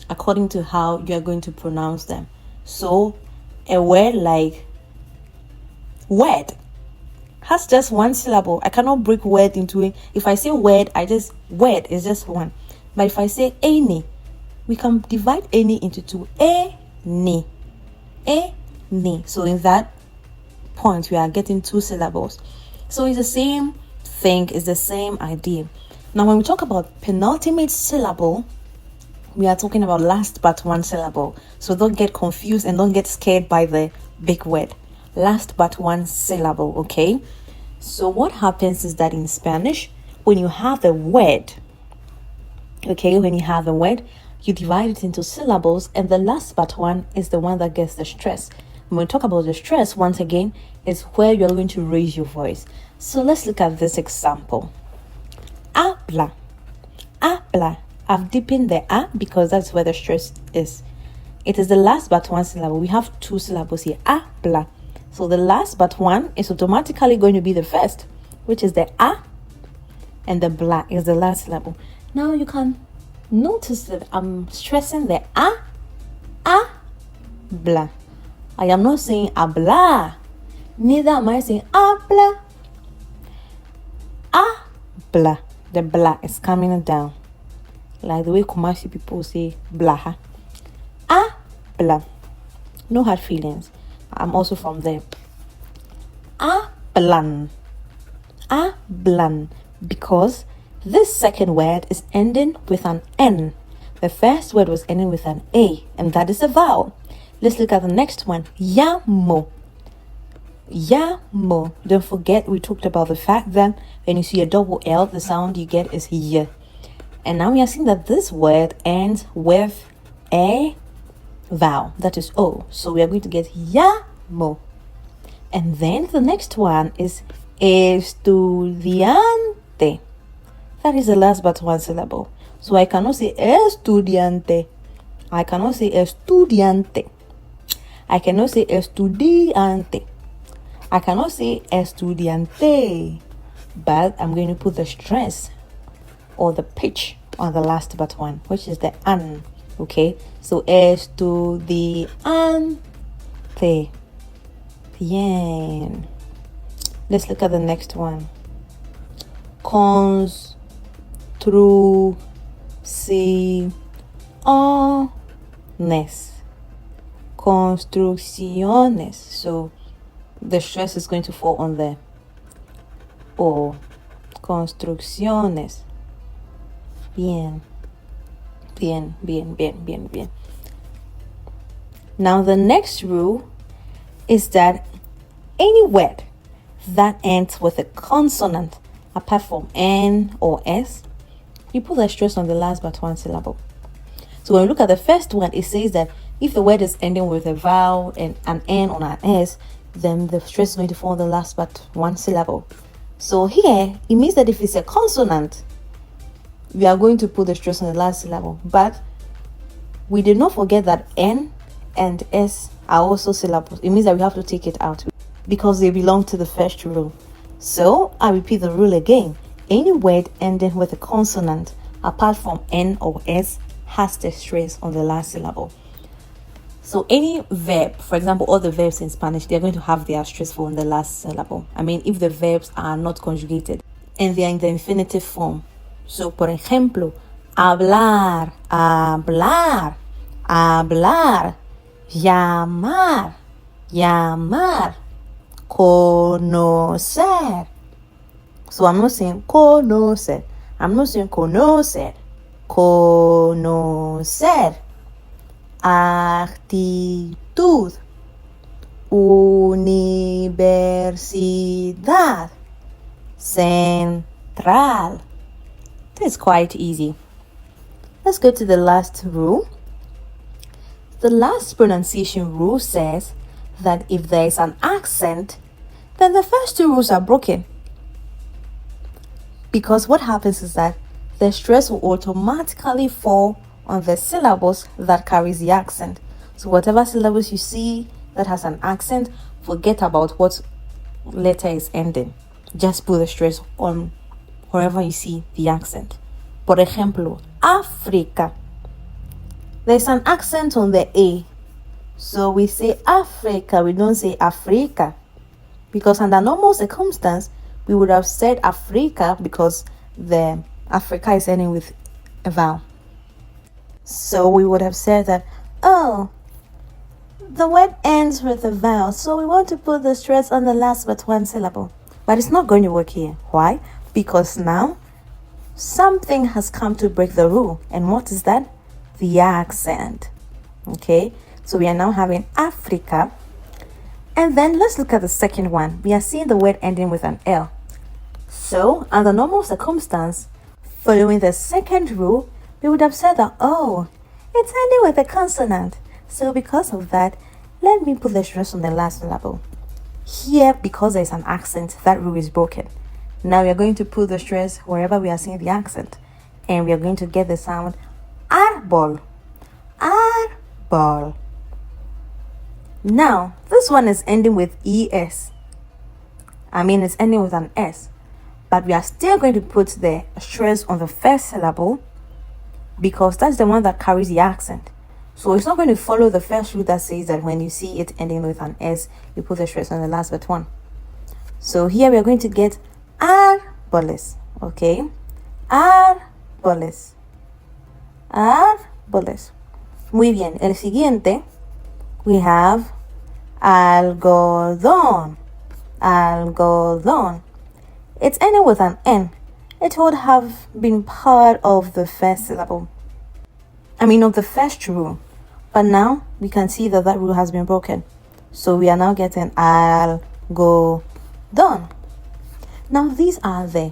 according to how you are going to pronounce them. So a word like word has just one syllable. I cannot break word into it. If I say word, word is just one. But if I say any, we can divide any into two. Any. So in that point, we are getting two syllables. So it's the same thing, it's the same idea. Now, when we talk about penultimate syllable, we are talking about last but one syllable. So don't get confused and don't get scared by the big word. Last but one syllable, okay? So what happens is that in Spanish, when you have a word, you divide it into syllables, and the last but one is the one that gets the stress. When we talk about the stress, once again, is where you're going to raise your voice. So let's look at this example. Habla. I've deepened the a because that's where the stress is. It is the last but one syllable. We have two syllables here. Habla. So the last but one is automatically going to be the first, which is the a, and the bla is the last syllable. Now you can notice that I'm stressing the a, bla. I am not saying habla. Neither am I saying habla. Bla. The bla is coming down. Like the way Kumasi people say blah. Bla. No hard feelings. I'm also from there. Blan. Because this second word is ending with an N. The first word was ending with an A, and that is a vowel. Let's look at the next one. Llamo. Don't forget, we talked about the fact that when you see a double L, the sound you get is y. And now we are seeing that this word ends with a vowel, that is O. So we are going to get llamo. And then the next one is estudiante. That is the last but one syllable. So I cannot say estudiante. I cannot say estudiante. I cannot say estudiante. I cannot say estudiante. But I'm going to put the stress or the pitch on the last but one, which is the an. Okay, so estudiante. Bien. Let's look at the next one. Construcciones. Construcciones. So the stress is going to fall on the O. Construcciones. Bien. Now the next rule is that any word that ends with a consonant apart from N or S, you put the stress on the last but one syllable. So when we look at the first one, it says that if the word is ending with a vowel and an N or an S, then the stress is going to fall on the last but one syllable. So here, it means that if it's a consonant, we are going to put the stress on the last syllable. But we did not forget that N and S are also syllables. It means that we have to take it out because they belong to the first rule. So I repeat the rule again. Any word ending with a consonant apart from N or S has the stress on the last syllable. So any verb, for example, all the verbs in Spanish, they're going to have their stressful on the last syllable. I mean, if the verbs are not conjugated and they are in the infinitive form. So, por ejemplo, hablar, hablar, hablar, llamar, llamar, conocer. So I'm not saying conocer. I'm not saying conocer. Conocer. Actitud. Universidad. Central. This is quite easy. Let's go to the last rule. The last pronunciation rule says that if there is an accent, then the first two rules are broken. Because what happens is that the stress will automatically fall on the syllables that carries the accent. So whatever syllables you see that has an accent, forget about what letter is ending. Just put the stress on wherever you see the accent. Por ejemplo, Africa. There's an accent on the A. So we say Africa, we don't say Africa. Because under normal circumstance, we would have said Africa because the Africa is ending with a vowel. So we would have said that, oh, the word ends with a vowel, so we want to put the stress on the last but one syllable. But it's not going to work here. Why? Because now something has come to break the rule. And what is that? The accent. Okay, so we are now having Africa. And then let's look at the second one. We are seeing the word ending with an L. So under normal circumstance, following the second rule, we would have said that, oh, it's ending with a consonant. So because of that, let me put the stress on the last syllable. Here, because there's an accent, that rule is broken. Now we are going to put the stress wherever we are seeing the accent. And we are going to get the sound árbol. Árbol. Now, this one is ending with ES. I mean, it's ending with an S. But we are still going to put the stress on the first syllable because that's the one that carries the accent. So it's not going to follow the first rule that says that when you see it ending with an S, you put the stress on the last but one. So here we are going to get árboles. Okay? Árboles. Árboles. Muy bien. El siguiente, we have algodón. Algodón. It's ending with an N. It would have been part of the first syllable. I mean, of the first rule. But now we can see that that rule has been broken. So we are now getting algodón. Now these are the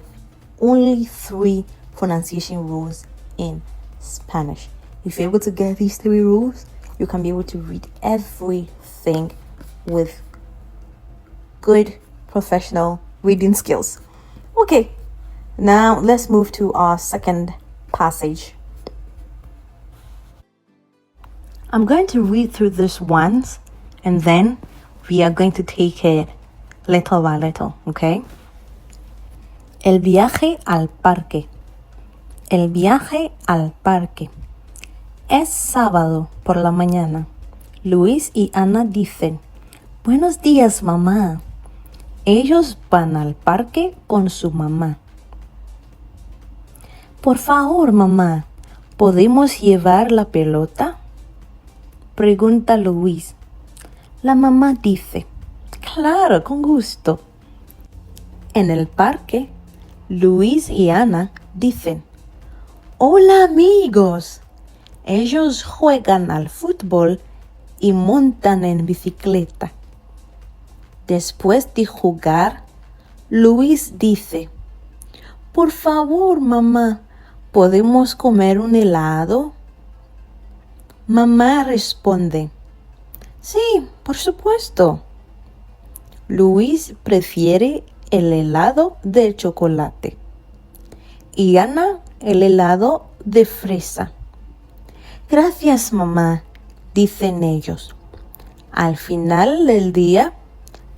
only 3 pronunciation rules in Spanish. If you're able to get these 3 rules, you can be able to read everything with good professional reading skills. Okay, now let's move to our second passage. I'm going to read through this once and then we are going to take it little by little, okay? El viaje al parque. El viaje al parque. Es sábado por la mañana. Luis y Ana dicen, buenos días, mamá. Ellos van al parque con su mamá. Por favor, mamá, ¿podemos llevar la pelota? Pregunta Luis. La mamá dice, claro, con gusto. En el parque, Luis y Ana dicen, hola amigos. Ellos juegan al fútbol y montan en bicicleta. Después de jugar, Luis dice, por favor, mamá, ¿podemos comer un helado? Mamá responde, sí, por supuesto. Luis prefiere el helado de chocolate. Y Ana, el helado de fresa. Gracias, mamá, dicen ellos. Al final del día,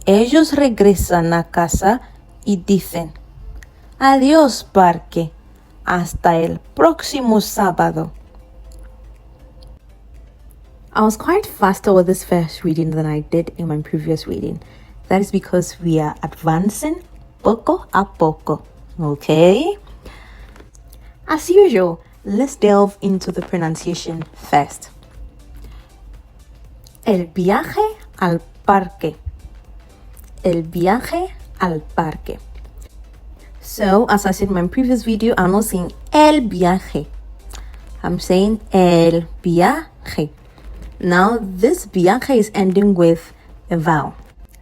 ellos regresan a casa y dicen, adiós, parque, hasta el próximo sábado. I was quite faster with this first reading than I did in my previous reading. That is because we are advancing poco a poco, okay? As usual, let's delve into the pronunciation first. El viaje al parque. El viaje al parque. So, as I said in my previous video, I'm not saying el viaje. I'm saying el viaje. Now, this viaje is ending with a vowel.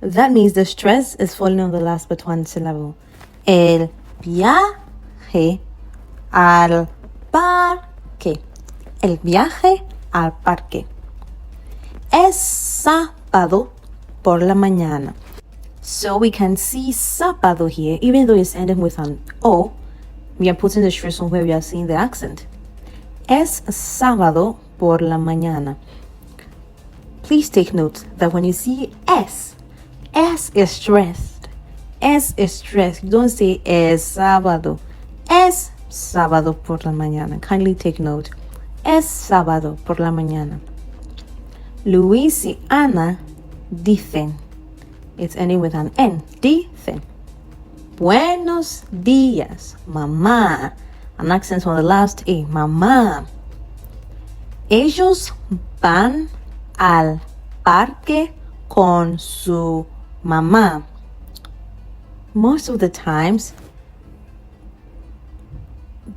That means the stress is falling on the last but one syllable. El viaje al parque. El viaje al parque. Es sábado por la mañana. So we can see sábado here, even though it's ending with an O, we are putting the stress on where we are seeing the accent. Es sábado por la mañana. Please take note that when you see S is stressed. S is stressed. You don't say es sábado. Es sábado por la mañana. Kindly take note. Es sábado por la mañana. Luis y Ana dicen. It's ending with an N. Dicen. Buenos días, mamá. An accent on the last A. Mamá. Ellos van al parque con su mamá. Most of the times,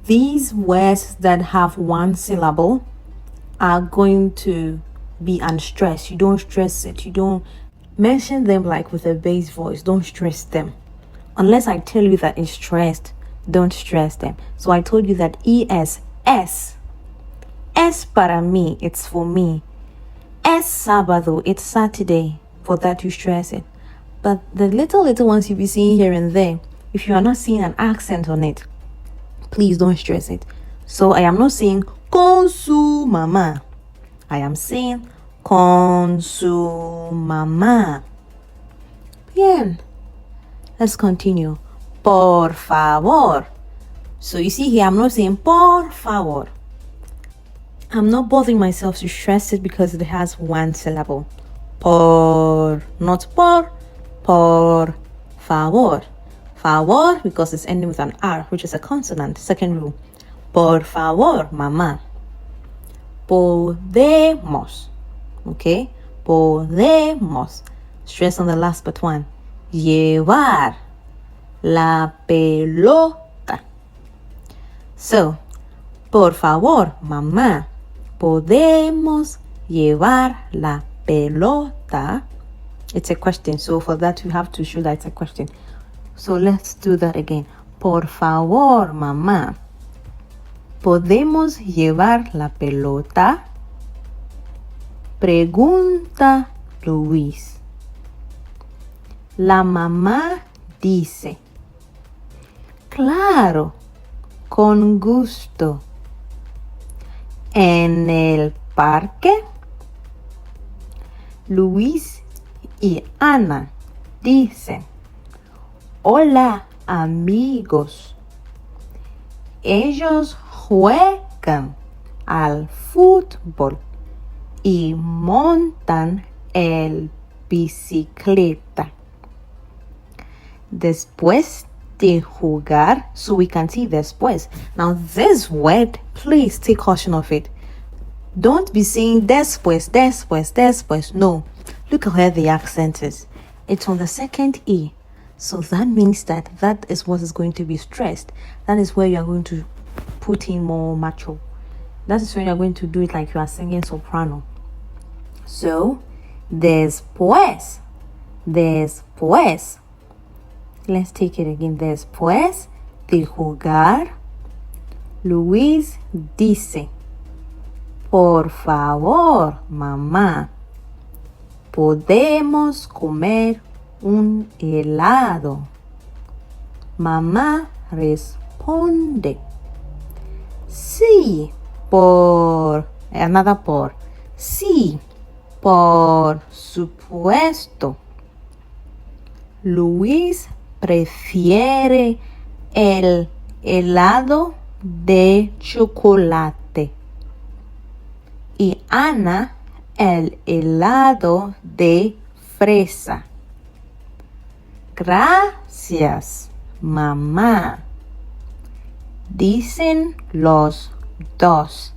these words that have one syllable are going to be unstressed. You don't stress it. You don't mention them like with a bass voice. Don't stress them. Unless I tell you that it's stressed, don't stress them. So I told you that ES, S para mí, it's for me. Es sábado, it's Saturday. For that you stress it. But the little ones you be seeing here and there, if you are not seeing an accent on it, please don't stress it. So I am not saying con su mamá. I am saying con su mamá. Bien. Let's continue. Por favor. So you see here, I'm not saying por favor. I'm not bothering myself to stress it because it has one syllable. Por, not por favor. Favor because it's ending with an R, which is a consonant. Second rule. Por favor, mamá. Podemos. Okay? Podemos. Stress on the last but one. Llevar la pelota. So, por favor, mamá. Podemos llevar la pelota. It's a question. So for that, you have to show that it's a question. So let's do that again. Por favor, mamá. ¿Podemos llevar la pelota? Pregunta Luis. La mamá dice. Claro, con gusto. En el parque, Luis y Ana dicen. Hola, amigos. Ellos juegan al fútbol y montan el bicicleta. Después de jugar, so we can see después. Now this word, please take caution of it. Don't be saying después, después, después. No. Look at where the accent is. It's on the second E. So that means that is what is going to be stressed. That is where you are going to put in more macho. That is when you are going to do it like you are singing soprano. So, después. Después. Let's take it again. Después de jugar, Luis dice, por favor, mamá, ¿podemos comer un helado? Mamá responde. Sí, por... Nada por. Sí, por supuesto. Luis prefiere el helado de chocolate y Ana el helado de fresa. Gracias, mamá. Dicen los dos.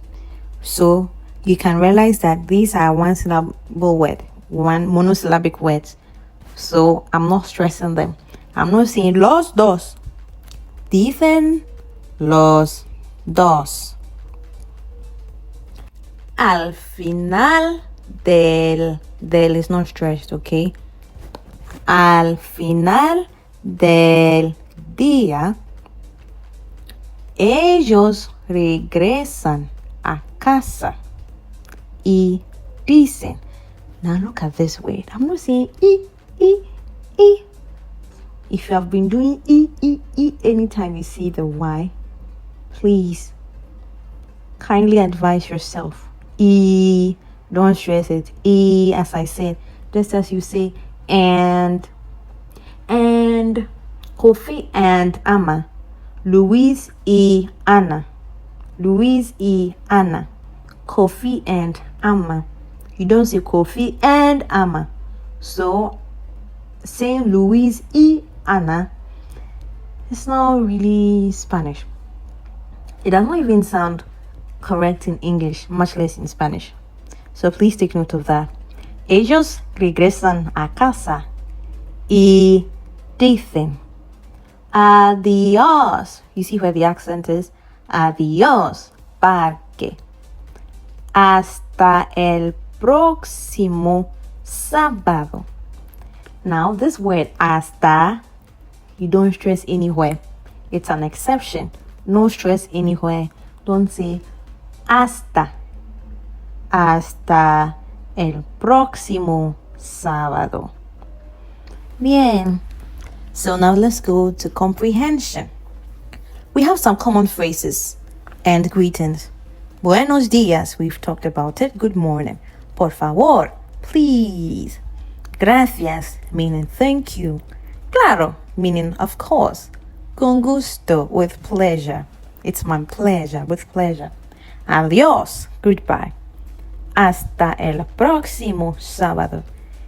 So you can realize that these are one syllable word, one monosyllabic words. So I'm not stressing them. I'm not saying los dos. Dicen los dos. Al final del is not stressed, okay? Al final del día, ellos regresan a casa y dicen. Now look at this word. I'm not saying e. If you have been doing e anytime you see the y, please kindly advise yourself. E, don't stress it. E, as I said, just as you say and Kofi and Ama, Luis y Ana, Kofi and Ama. You don't say Kofi and Ama. So saying Luis y Ana, it's not really Spanish. It does not even sound correct in English, much less in Spanish. So please take note of that. Ellos regresan a casa y dicen adiós. You see where the accent is? Adiós, parque. Hasta el próximo sábado. Now, this word hasta, you don't stress anywhere. It's an exception. No stress anywhere. Don't say hasta. Hasta el próximo sábado. Bien. So now let's go to comprehension. We have some common phrases and greetings. Buenos días, we've talked about it. Good morning. Por favor, please. Gracias, meaning thank you. Claro, meaning of course. Con gusto, with pleasure. It's my pleasure, with pleasure. Adiós, goodbye. Hasta el próximo sábado.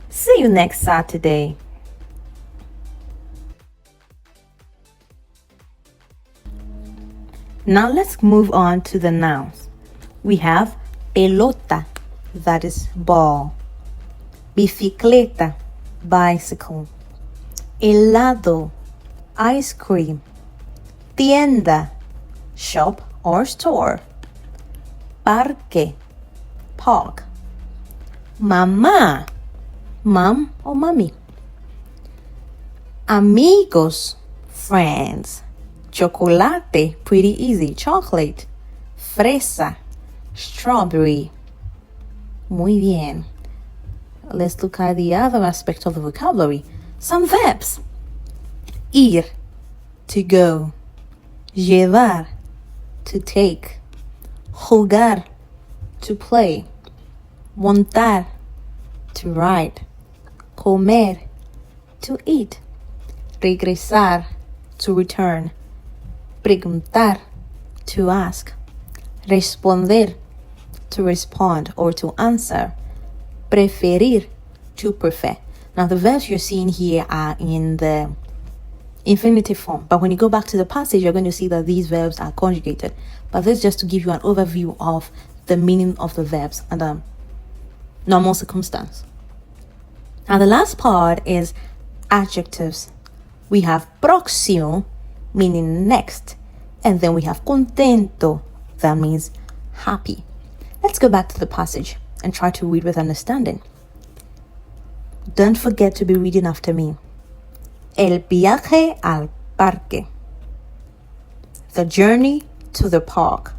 See you next Saturday. Now let's move on to the nouns. We have pelota, that is ball. Bicicleta, bicycle. Helado, ice cream. Tienda, shop or store. Parque, park. Mamá, mom or mommy. Amigos, friends. Chocolate, pretty easy, chocolate. Fresa, strawberry. Muy bien. Let's look at the other aspect of the vocabulary. Some verbs. Ir, to go. Llevar, to take. Jugar, to play. Montar, to ride. Comer, to eat. Regresar, to return. Preguntar, to ask. Responder, to respond or to answer. Preferir, to prefer. Now the verbs you're seeing here are in the infinitive form, but when you go back to the passage, you're going to see that these verbs are conjugated. But this is just to give you an overview of the meaning of the verbs under normal circumstance. Now the last part is adjectives. We have próximo, meaning next, and then we have contento, that means happy. Let's go back to the passage and try to read with understanding. Don't forget to be reading after me. El viaje al parque. The journey to the park.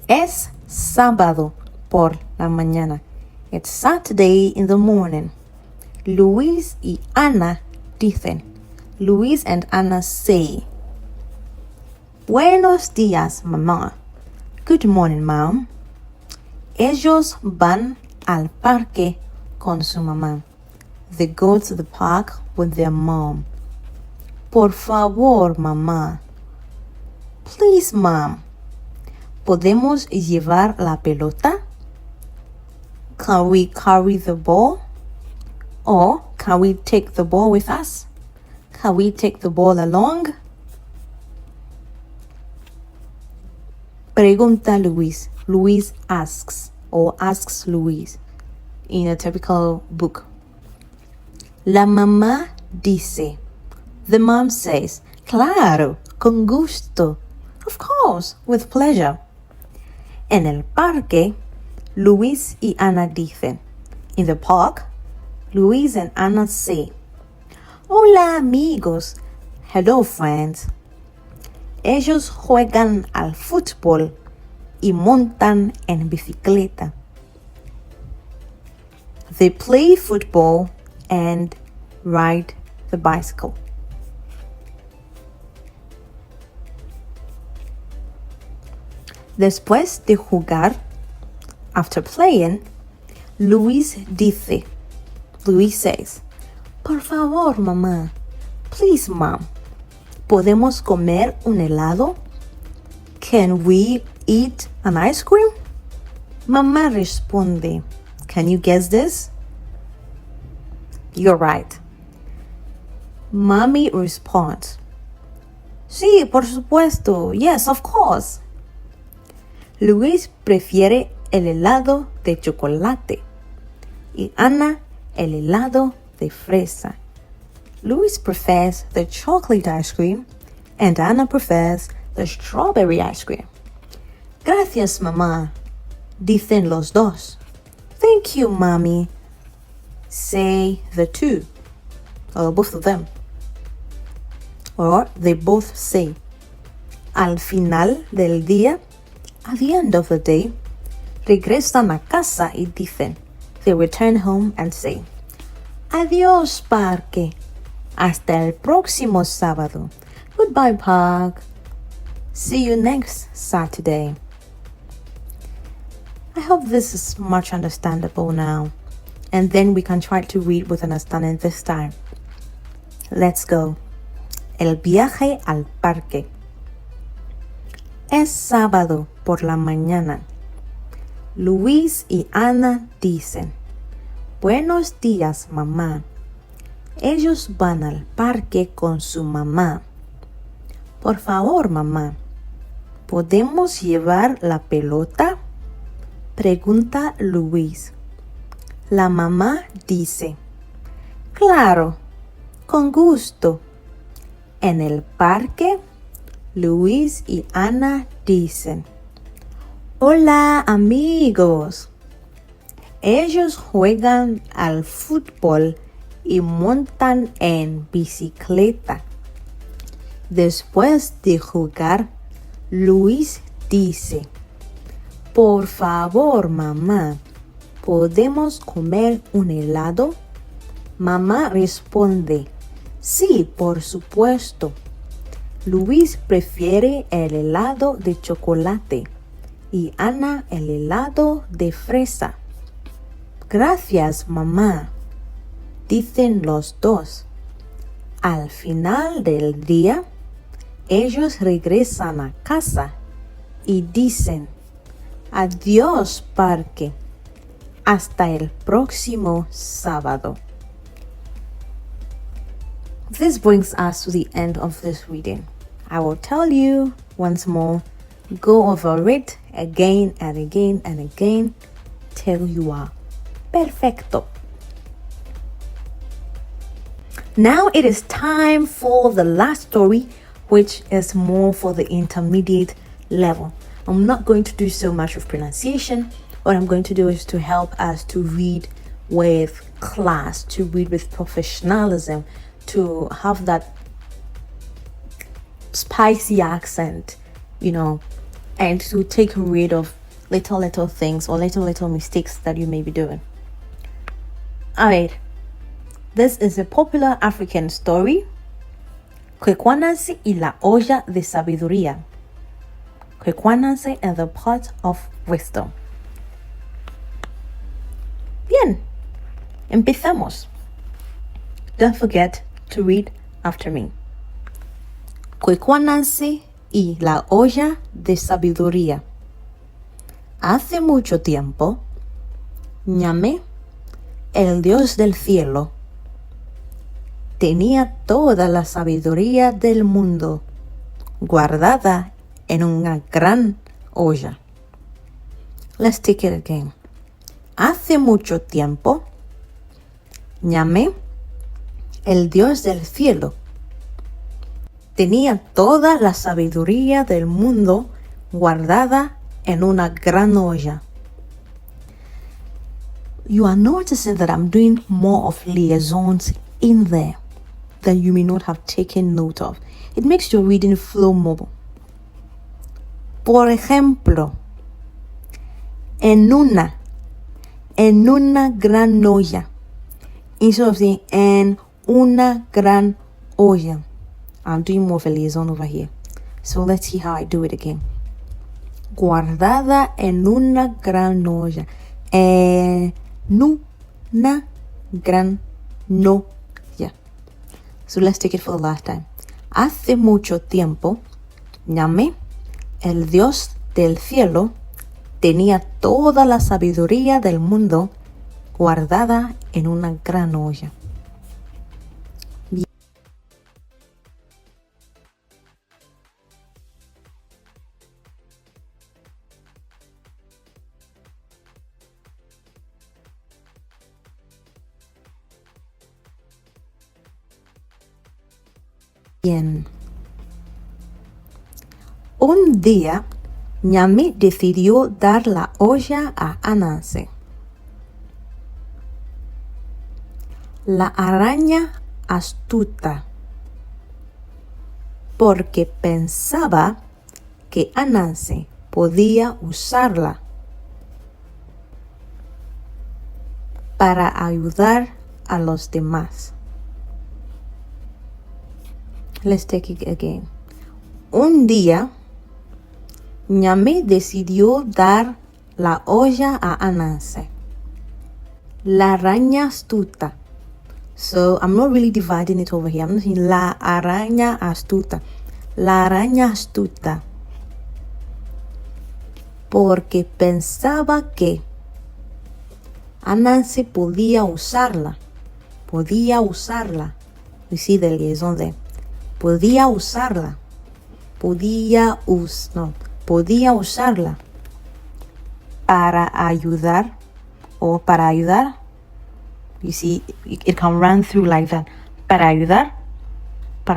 Es sábado por la mañana. It's Saturday in the morning. Luis y Ana dicen. Luis and Anna say, Buenos días, mamá. Good morning, mom. Ellos van al parque con su mamá. They go to the park with their mom. Por favor, mamá. Please, mom. ¿Podemos llevar la pelota? Can we carry the ball? Or can we take the ball with us? Can we take the ball along? Pregunta Luis. Luis asks Luis in a typical book. La mamá dice. The mom says, Claro, con gusto. Of course, with pleasure. En el parque, Luis y Ana dicen. In the park, Luis and Ana say, Hola amigos. Hello friends. Ellos juegan al fútbol y montan en bicicleta. They play football and ride the bicycle. Después de jugar, after playing, Luis says, Por favor, mamá. Please, mom. ¿Podemos comer un helado? Can we eat an ice cream? Mamá responde. Can you guess this? You're right. Mommy responds. Sí, por supuesto. Yes, of course. Luis prefiere el helado de chocolate y Ana el helado de fresa. Luis prefers the chocolate ice cream and Ana prefers the strawberry ice cream. Gracias, mamá, dicen los dos. Thank you, mommy, say the two, or both of them. Or they both say. Al final del día, at the end of the day, regresan a casa y dicen. They return home and say, Adiós, parque. Hasta el próximo sábado. Goodbye, park. See you next Saturday. I hope this is much understandable now. And then we can try to read with understanding this time. Let's go. El viaje al parque. Es sábado por la mañana. Luis y Ana dicen, Buenos días, mamá. Ellos van al parque con su mamá. Por favor, mamá, ¿podemos llevar la pelota? Pregunta Luis. La mamá dice, Claro, con gusto. En el parque, Luis y Ana dicen, Hola amigos. Ellos juegan al fútbol y montan en bicicleta. Después de jugar, Luis dice, Por favor, mamá, ¿podemos comer un helado? Mamá responde, Sí, por supuesto. Luis prefiere el helado de chocolate y Ana el helado de fresa. Gracias, mamá, dicen los dos. Al final del día, ellos regresan a casa y dicen, Adiós, parque. Hasta el próximo sábado. This brings us to the end of this reading. I will tell you once more, go over it again and again and again till you are perfecto. Now it is time for the last story, which is more for the intermediate level. I'm not going to do so much of pronunciation. What I'm going to do is to help us to read with class, to read with professionalism, to have that spicy accent, and to take rid of little things or little mistakes that you may be doing. Alright, this is a popular African story Cuéquananse y la olla de sabiduría. Cuéquananse and the pot of wisdom. Bien, empezamos. Don't forget to read after me. Cuéquananse y la olla de sabiduría. Hace mucho tiempo, Ñame, el Dios del cielo, tenía toda la sabiduría del mundo guardada en una gran olla. Let's take it again. Hace mucho tiempo, Ñame, el Dios del cielo, tenía toda la sabiduría del mundo guardada en una gran olla. You are noticing that I'm doing more of liaisons in there that you may not have taken note of. It makes your reading flow more. Por ejemplo, en una gran olla. Instead of saying en una gran olla. I'm doing more of a liaison over here. So let's see how I do it again. Guardada en una gran olla. En una gran olla. So let's take it for the last time. Hace mucho tiempo, Ñame, el Dios del cielo, tenía toda la sabiduría del mundo guardada en una gran olla. Bien. Un día, Ñame decidió dar la olla a Ananse. La araña astuta, porque pensaba que Ananse podía usarla para ayudar a los demás. Let's take it again. Un día, Ñame decidió dar la olla a Ananse. La araña astuta. So I'm not really dividing it over here. I'm not saying la araña astuta. La araña astuta. Porque pensaba que Ananse podía usarla. Podía usarla. You see the liaison there. Podía usarla. Podía usarla para ayudar o para ayudar. You see, it can run through like that. Para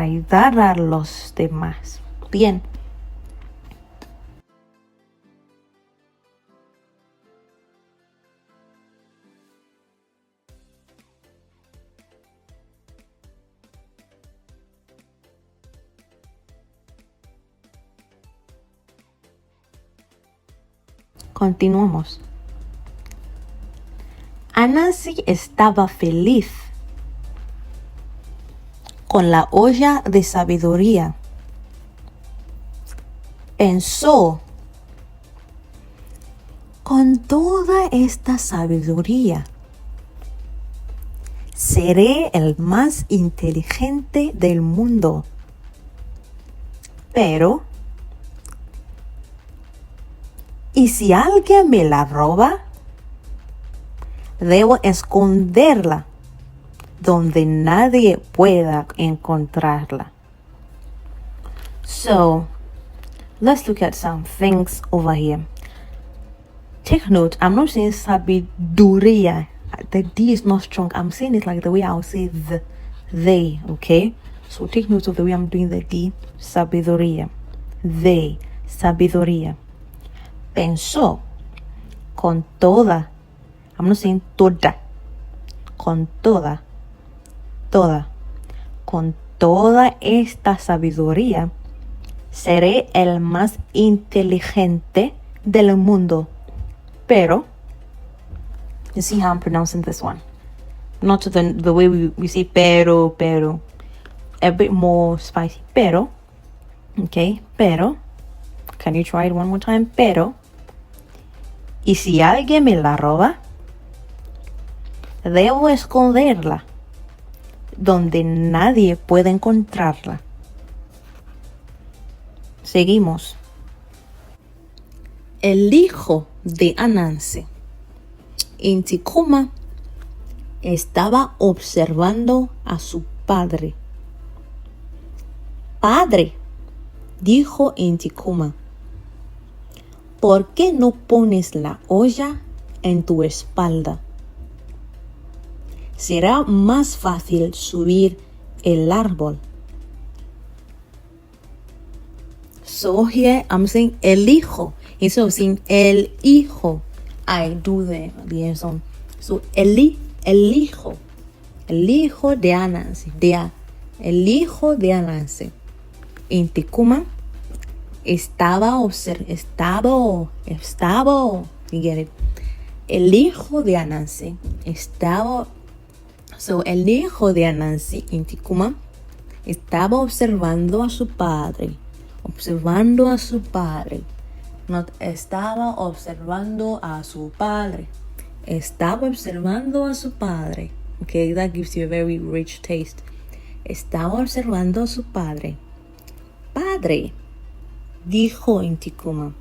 ayudar a los demás. Bien. Continuamos. Anansi estaba feliz con la olla de sabiduría. Pensó, con toda esta sabiduría, seré el más inteligente del mundo. Pero, ¿y si alguien me la roba? Debo esconderla donde nadie pueda encontrarla. So, let's look at some things over here. Take note, I'm not saying sabiduría. The D is not strong. I'm saying it like the way I would say they, okay? So take note of the way I'm doing the D. Sabiduría. They, sabiduría. Pensó con toda. I'm not saying toda. Con toda. Con toda esta sabiduría, seré el más inteligente del mundo. Pero, you see how I'm pronouncing this one? Not the way we say pero. a bit more spicy. Pero, okay, pero, can you try it one more time? Pero, y si alguien me la roba, debo esconderla donde nadie puede encontrarla. Seguimos. El hijo de Anansi en Ticuma estaba observando a su padre. Padre, dijo en Ticuma, ¿por qué no pones la olla en tu espalda? Será más fácil subir el árbol. So here I'm saying el hijo. Instead of saying el hijo, I do the liaison. So el hijo de Anansi, el hijo de Anansi en Ticuma estaba, you get it? El hijo de Anansi estaba, so el hijo de Anansi en Ticuma estaba observando a su padre. No estaba observando a su padre. Estaba observando a su padre. Okay, that gives you a very rich taste. Estaba observando a su padre. Padre, dijo en Ticuma,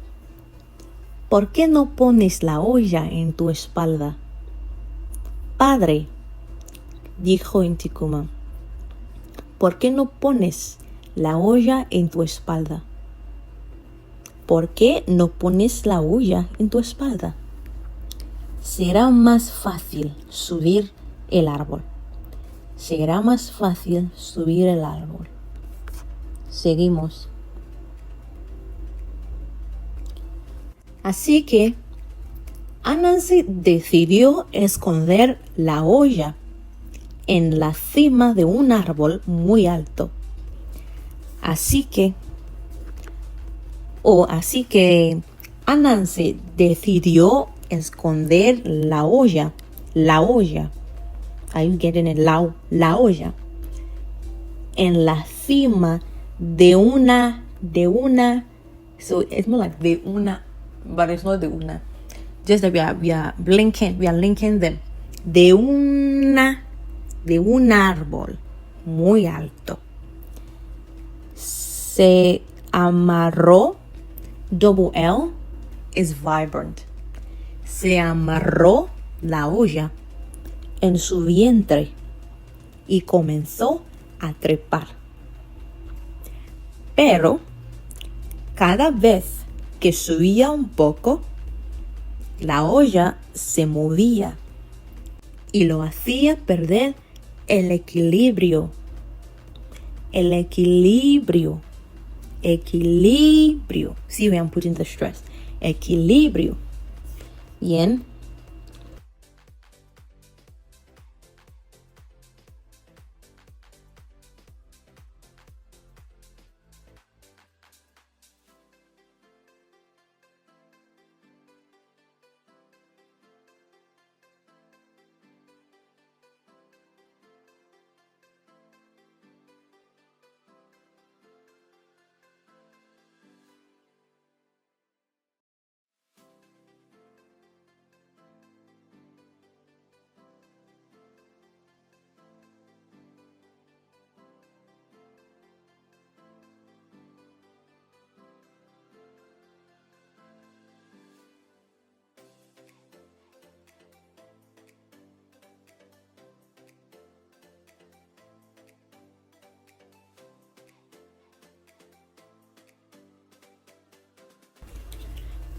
¿por qué no pones la olla en tu espalda? Padre, dijo en Ticuma, ¿por qué no pones la olla en tu espalda? ¿Por qué no pones la olla en tu espalda? Será más fácil subir el árbol. Será más fácil subir el árbol. Seguimos. Así que Anansi decidió esconder la olla en la cima de un árbol muy alto. Así que Anansi decidió esconder la olla. Are you getting it? La olla. En la cima de una. So it's more like de una, but it's not de una. Just that we are linking them. De un árbol muy alto. Se amarró. Double L is vibrant. Se amarró la olla en su vientre y comenzó a trepar. Pero cada vez que subía un poco, la olla se movía y lo hacía perder el equilibrio. See where I'm putting the stress. Equilibrio. Bien.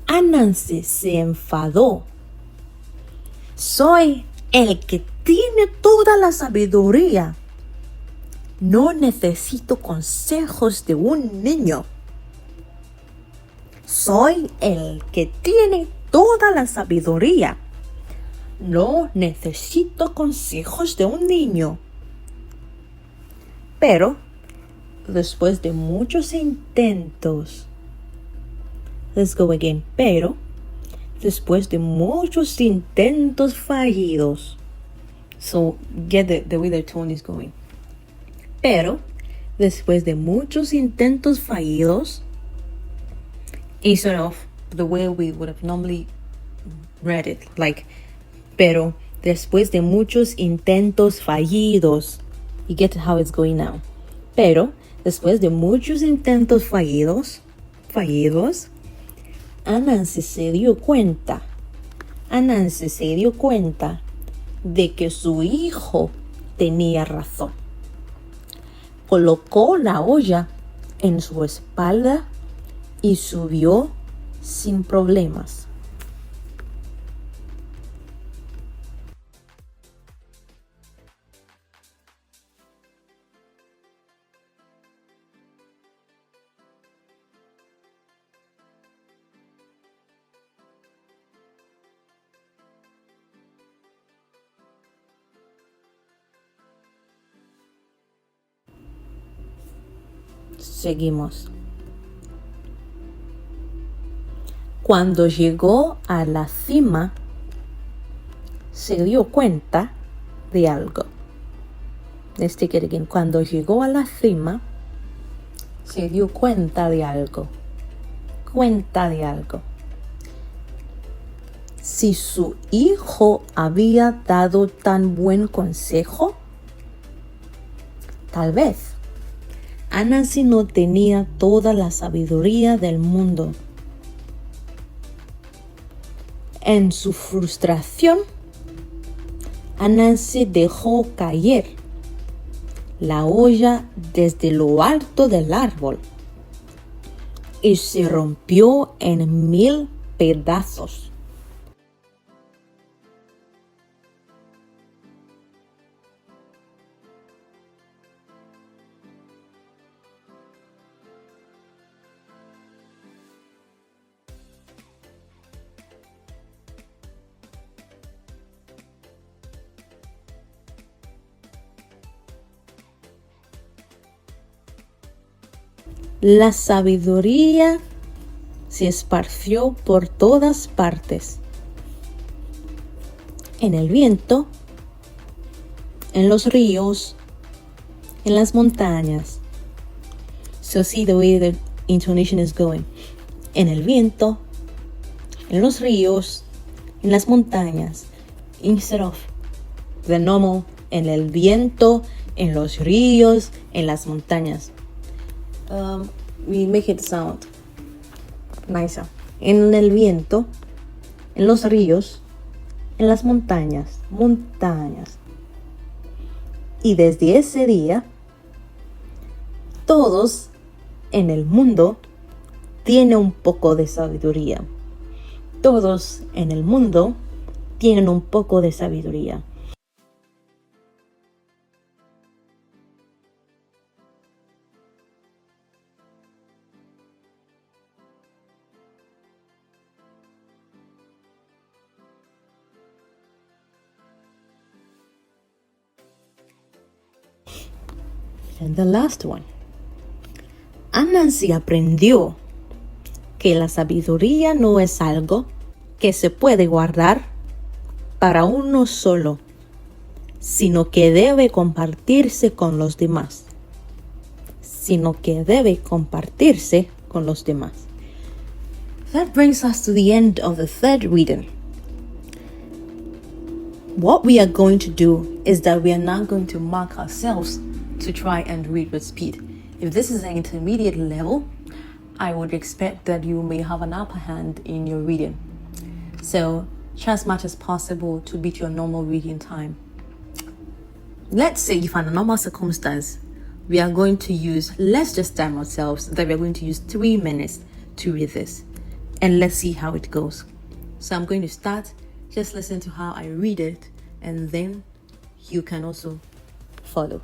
Anansi se enfadó. Soy el que tiene toda la sabiduría. No necesito consejos de un niño. Soy el que tiene toda la sabiduría. No necesito consejos de un niño. Pero, después de muchos intentos, let's go again. Pero, después de muchos intentos fallidos, so get the way the tone is going. Pero, Después de muchos intentos fallidos, instead of the way we would have normally read it, like, pero después de muchos intentos fallidos, you get how it's going now. Pero después de muchos intentos fallidos, Anansi se dio cuenta de que su hijo tenía razón. Colocó la olla en su espalda y subió sin problemas. Seguimos. Cuando llegó a la cima, se dio cuenta de algo. Let's take it again. Cuando llegó a la cima, se dio cuenta de algo. Si su hijo había dado tan buen consejo, tal vez Anansi no tenía toda la sabiduría del mundo. En su frustración, Anansi dejó caer la olla desde lo alto del árbol y se rompió en 1000 pedazos. La sabiduría se esparció por todas partes. En el viento, en los ríos, en las montañas. So see the way the intonation is going. En el viento, en los ríos, en las montañas. Instead of the normal, en el viento, en los ríos, en las montañas. We make it sound nicer. En el viento, en los ríos, en las montañas. Y desde ese día, todos en el mundo tienen un poco de sabiduría. Todos en el mundo tienen un poco de sabiduría. And the last one. Anansi aprendió que la sabiduría no es algo que se puede guardar para uno solo, sino que debe compartirse con los demás. That brings us to the end of the third reading. What we are going to do is that we are now going to mark ourselves to try and read with speed. If this is an intermediate level, I would expect that you may have an upper hand in your reading. So try as much as possible to beat your normal reading time. Let's say if under normal circumstance, we are going to use, let's just time ourselves that we are going to use 3 minutes to read this. And let's see how it goes. So I'm going to start. Just listen to how I read it, and then you can also follow.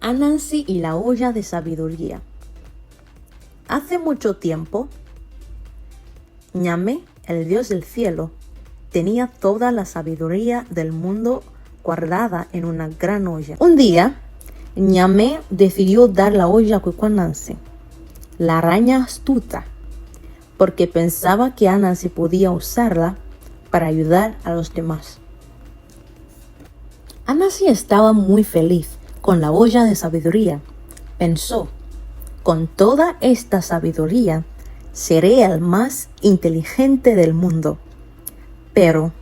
Anansi y la olla de sabiduría. Hace mucho tiempo, Ñame, el dios del cielo, tenía toda la sabiduría del mundo guardada en una gran olla. Un día, Ñame decidió dar la olla a Anansi, la araña astuta, porque pensaba que Anansi podía usarla para ayudar a los demás. Anansi estaba muy feliz con la olla de sabiduría. Pensó, con toda esta sabiduría, seré el más inteligente del mundo. Pero,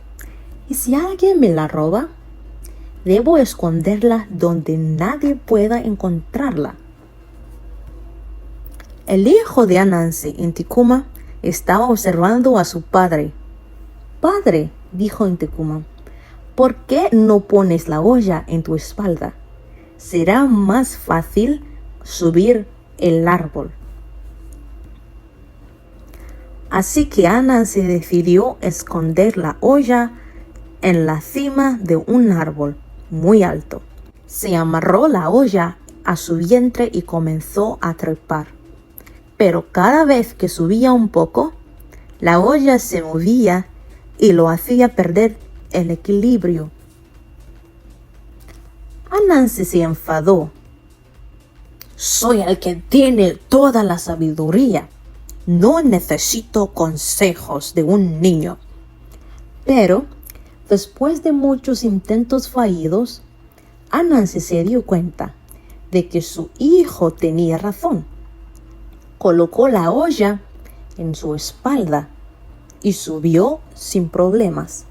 ¿y si alguien me la roba? Debo esconderla donde nadie pueda encontrarla. El hijo de Anansi, Intikuma, estaba observando a su padre. Padre, dijo Intikuma, ¿por qué no pones la olla en tu espalda? Será más fácil subir el árbol. Así que Anansi decidió esconder la olla en la cima de un árbol muy alto. Se amarró la olla a su vientre y comenzó a trepar. Pero cada vez que subía un poco, la olla se movía y lo hacía perder el equilibrio. Anansi se enfadó. Soy el que tiene toda la sabiduría. No necesito consejos de un niño. Pero, después de muchos intentos fallidos, Anansi se dio cuenta de que su hijo tenía razón. Colocó la olla en su espalda y subió sin problemas.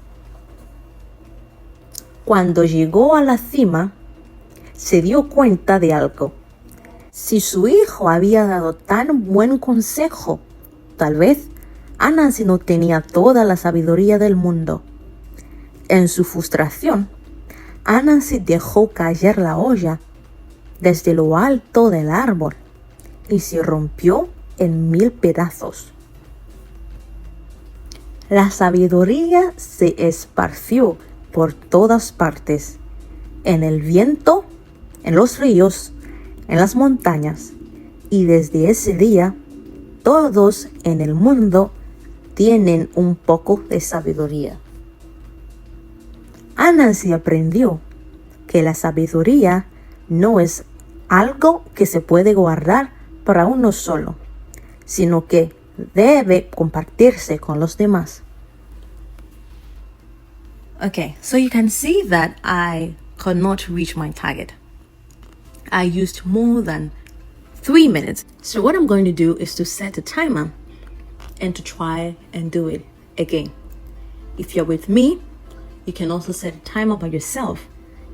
Cuando llegó a la cima, se dio cuenta de algo. Si su hijo había dado tan buen consejo, tal vez Anansi no tenía toda la sabiduría del mundo. En su frustración, Anansi dejó caer la olla desde lo alto del árbol y se rompió en 1000 pedazos. La sabiduría se esparció por todas partes, en el viento, en los ríos, en las montañas, y desde ese día todos en el mundo tienen un poco de sabiduría. Anansi aprendió que la sabiduría no es algo que se puede guardar para uno solo, sino que debe compartirse con los demás. Okay, so you can see that I could not reach my target. I used more than 3 minutes. So what I'm going to do is to set a timer and to try and do it again. If you're with me, you can also set a timer by yourself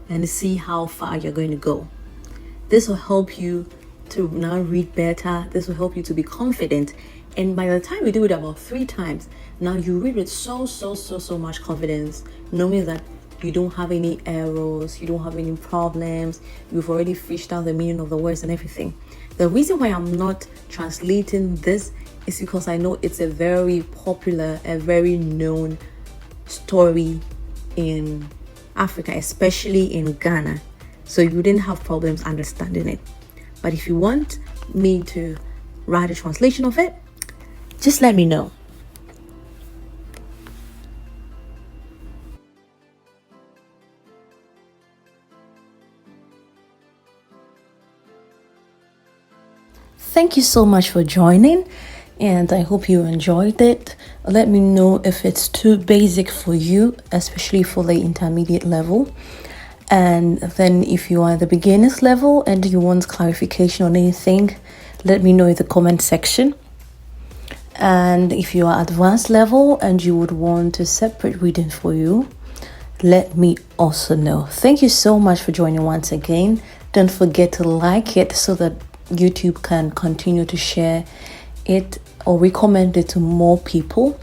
and see how far you're going to go. This will help you to now read better. This will help you to be confident. And by the time you do it about 3 times, now you read with so much confidence, knowing that you don't have any errors, you don't have any problems, you've already fished out the meaning of the words and everything. The reason why I'm not translating this is because I know it's a very popular, a very known story in Africa, especially in Ghana. So you wouldn't have problems understanding it. But if you want me to write a translation of it, just let me know. Thank you so much for joining, and I hope you enjoyed it. Let me know if it's too basic for you, especially for the intermediate level. And then if you are at the beginners level and you want clarification on anything, let me know in the comment section. And if you are advanced level and you would want a separate reading for you, let me also know. Thank you so much for joining once again. Don't forget to like it so that YouTube can continue to share it or recommend it to more people.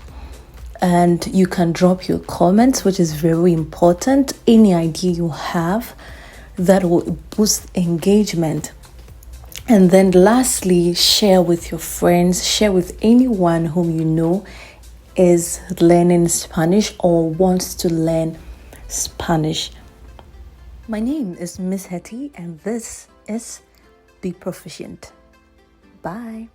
And you can drop your comments, which is very important. Any idea you have that will boost engagement. And then lastly, share with your friends, share with anyone whom you know is learning Spanish or wants to learn Spanish. My name is Miss Hetty and this is B-Proficient. Bye.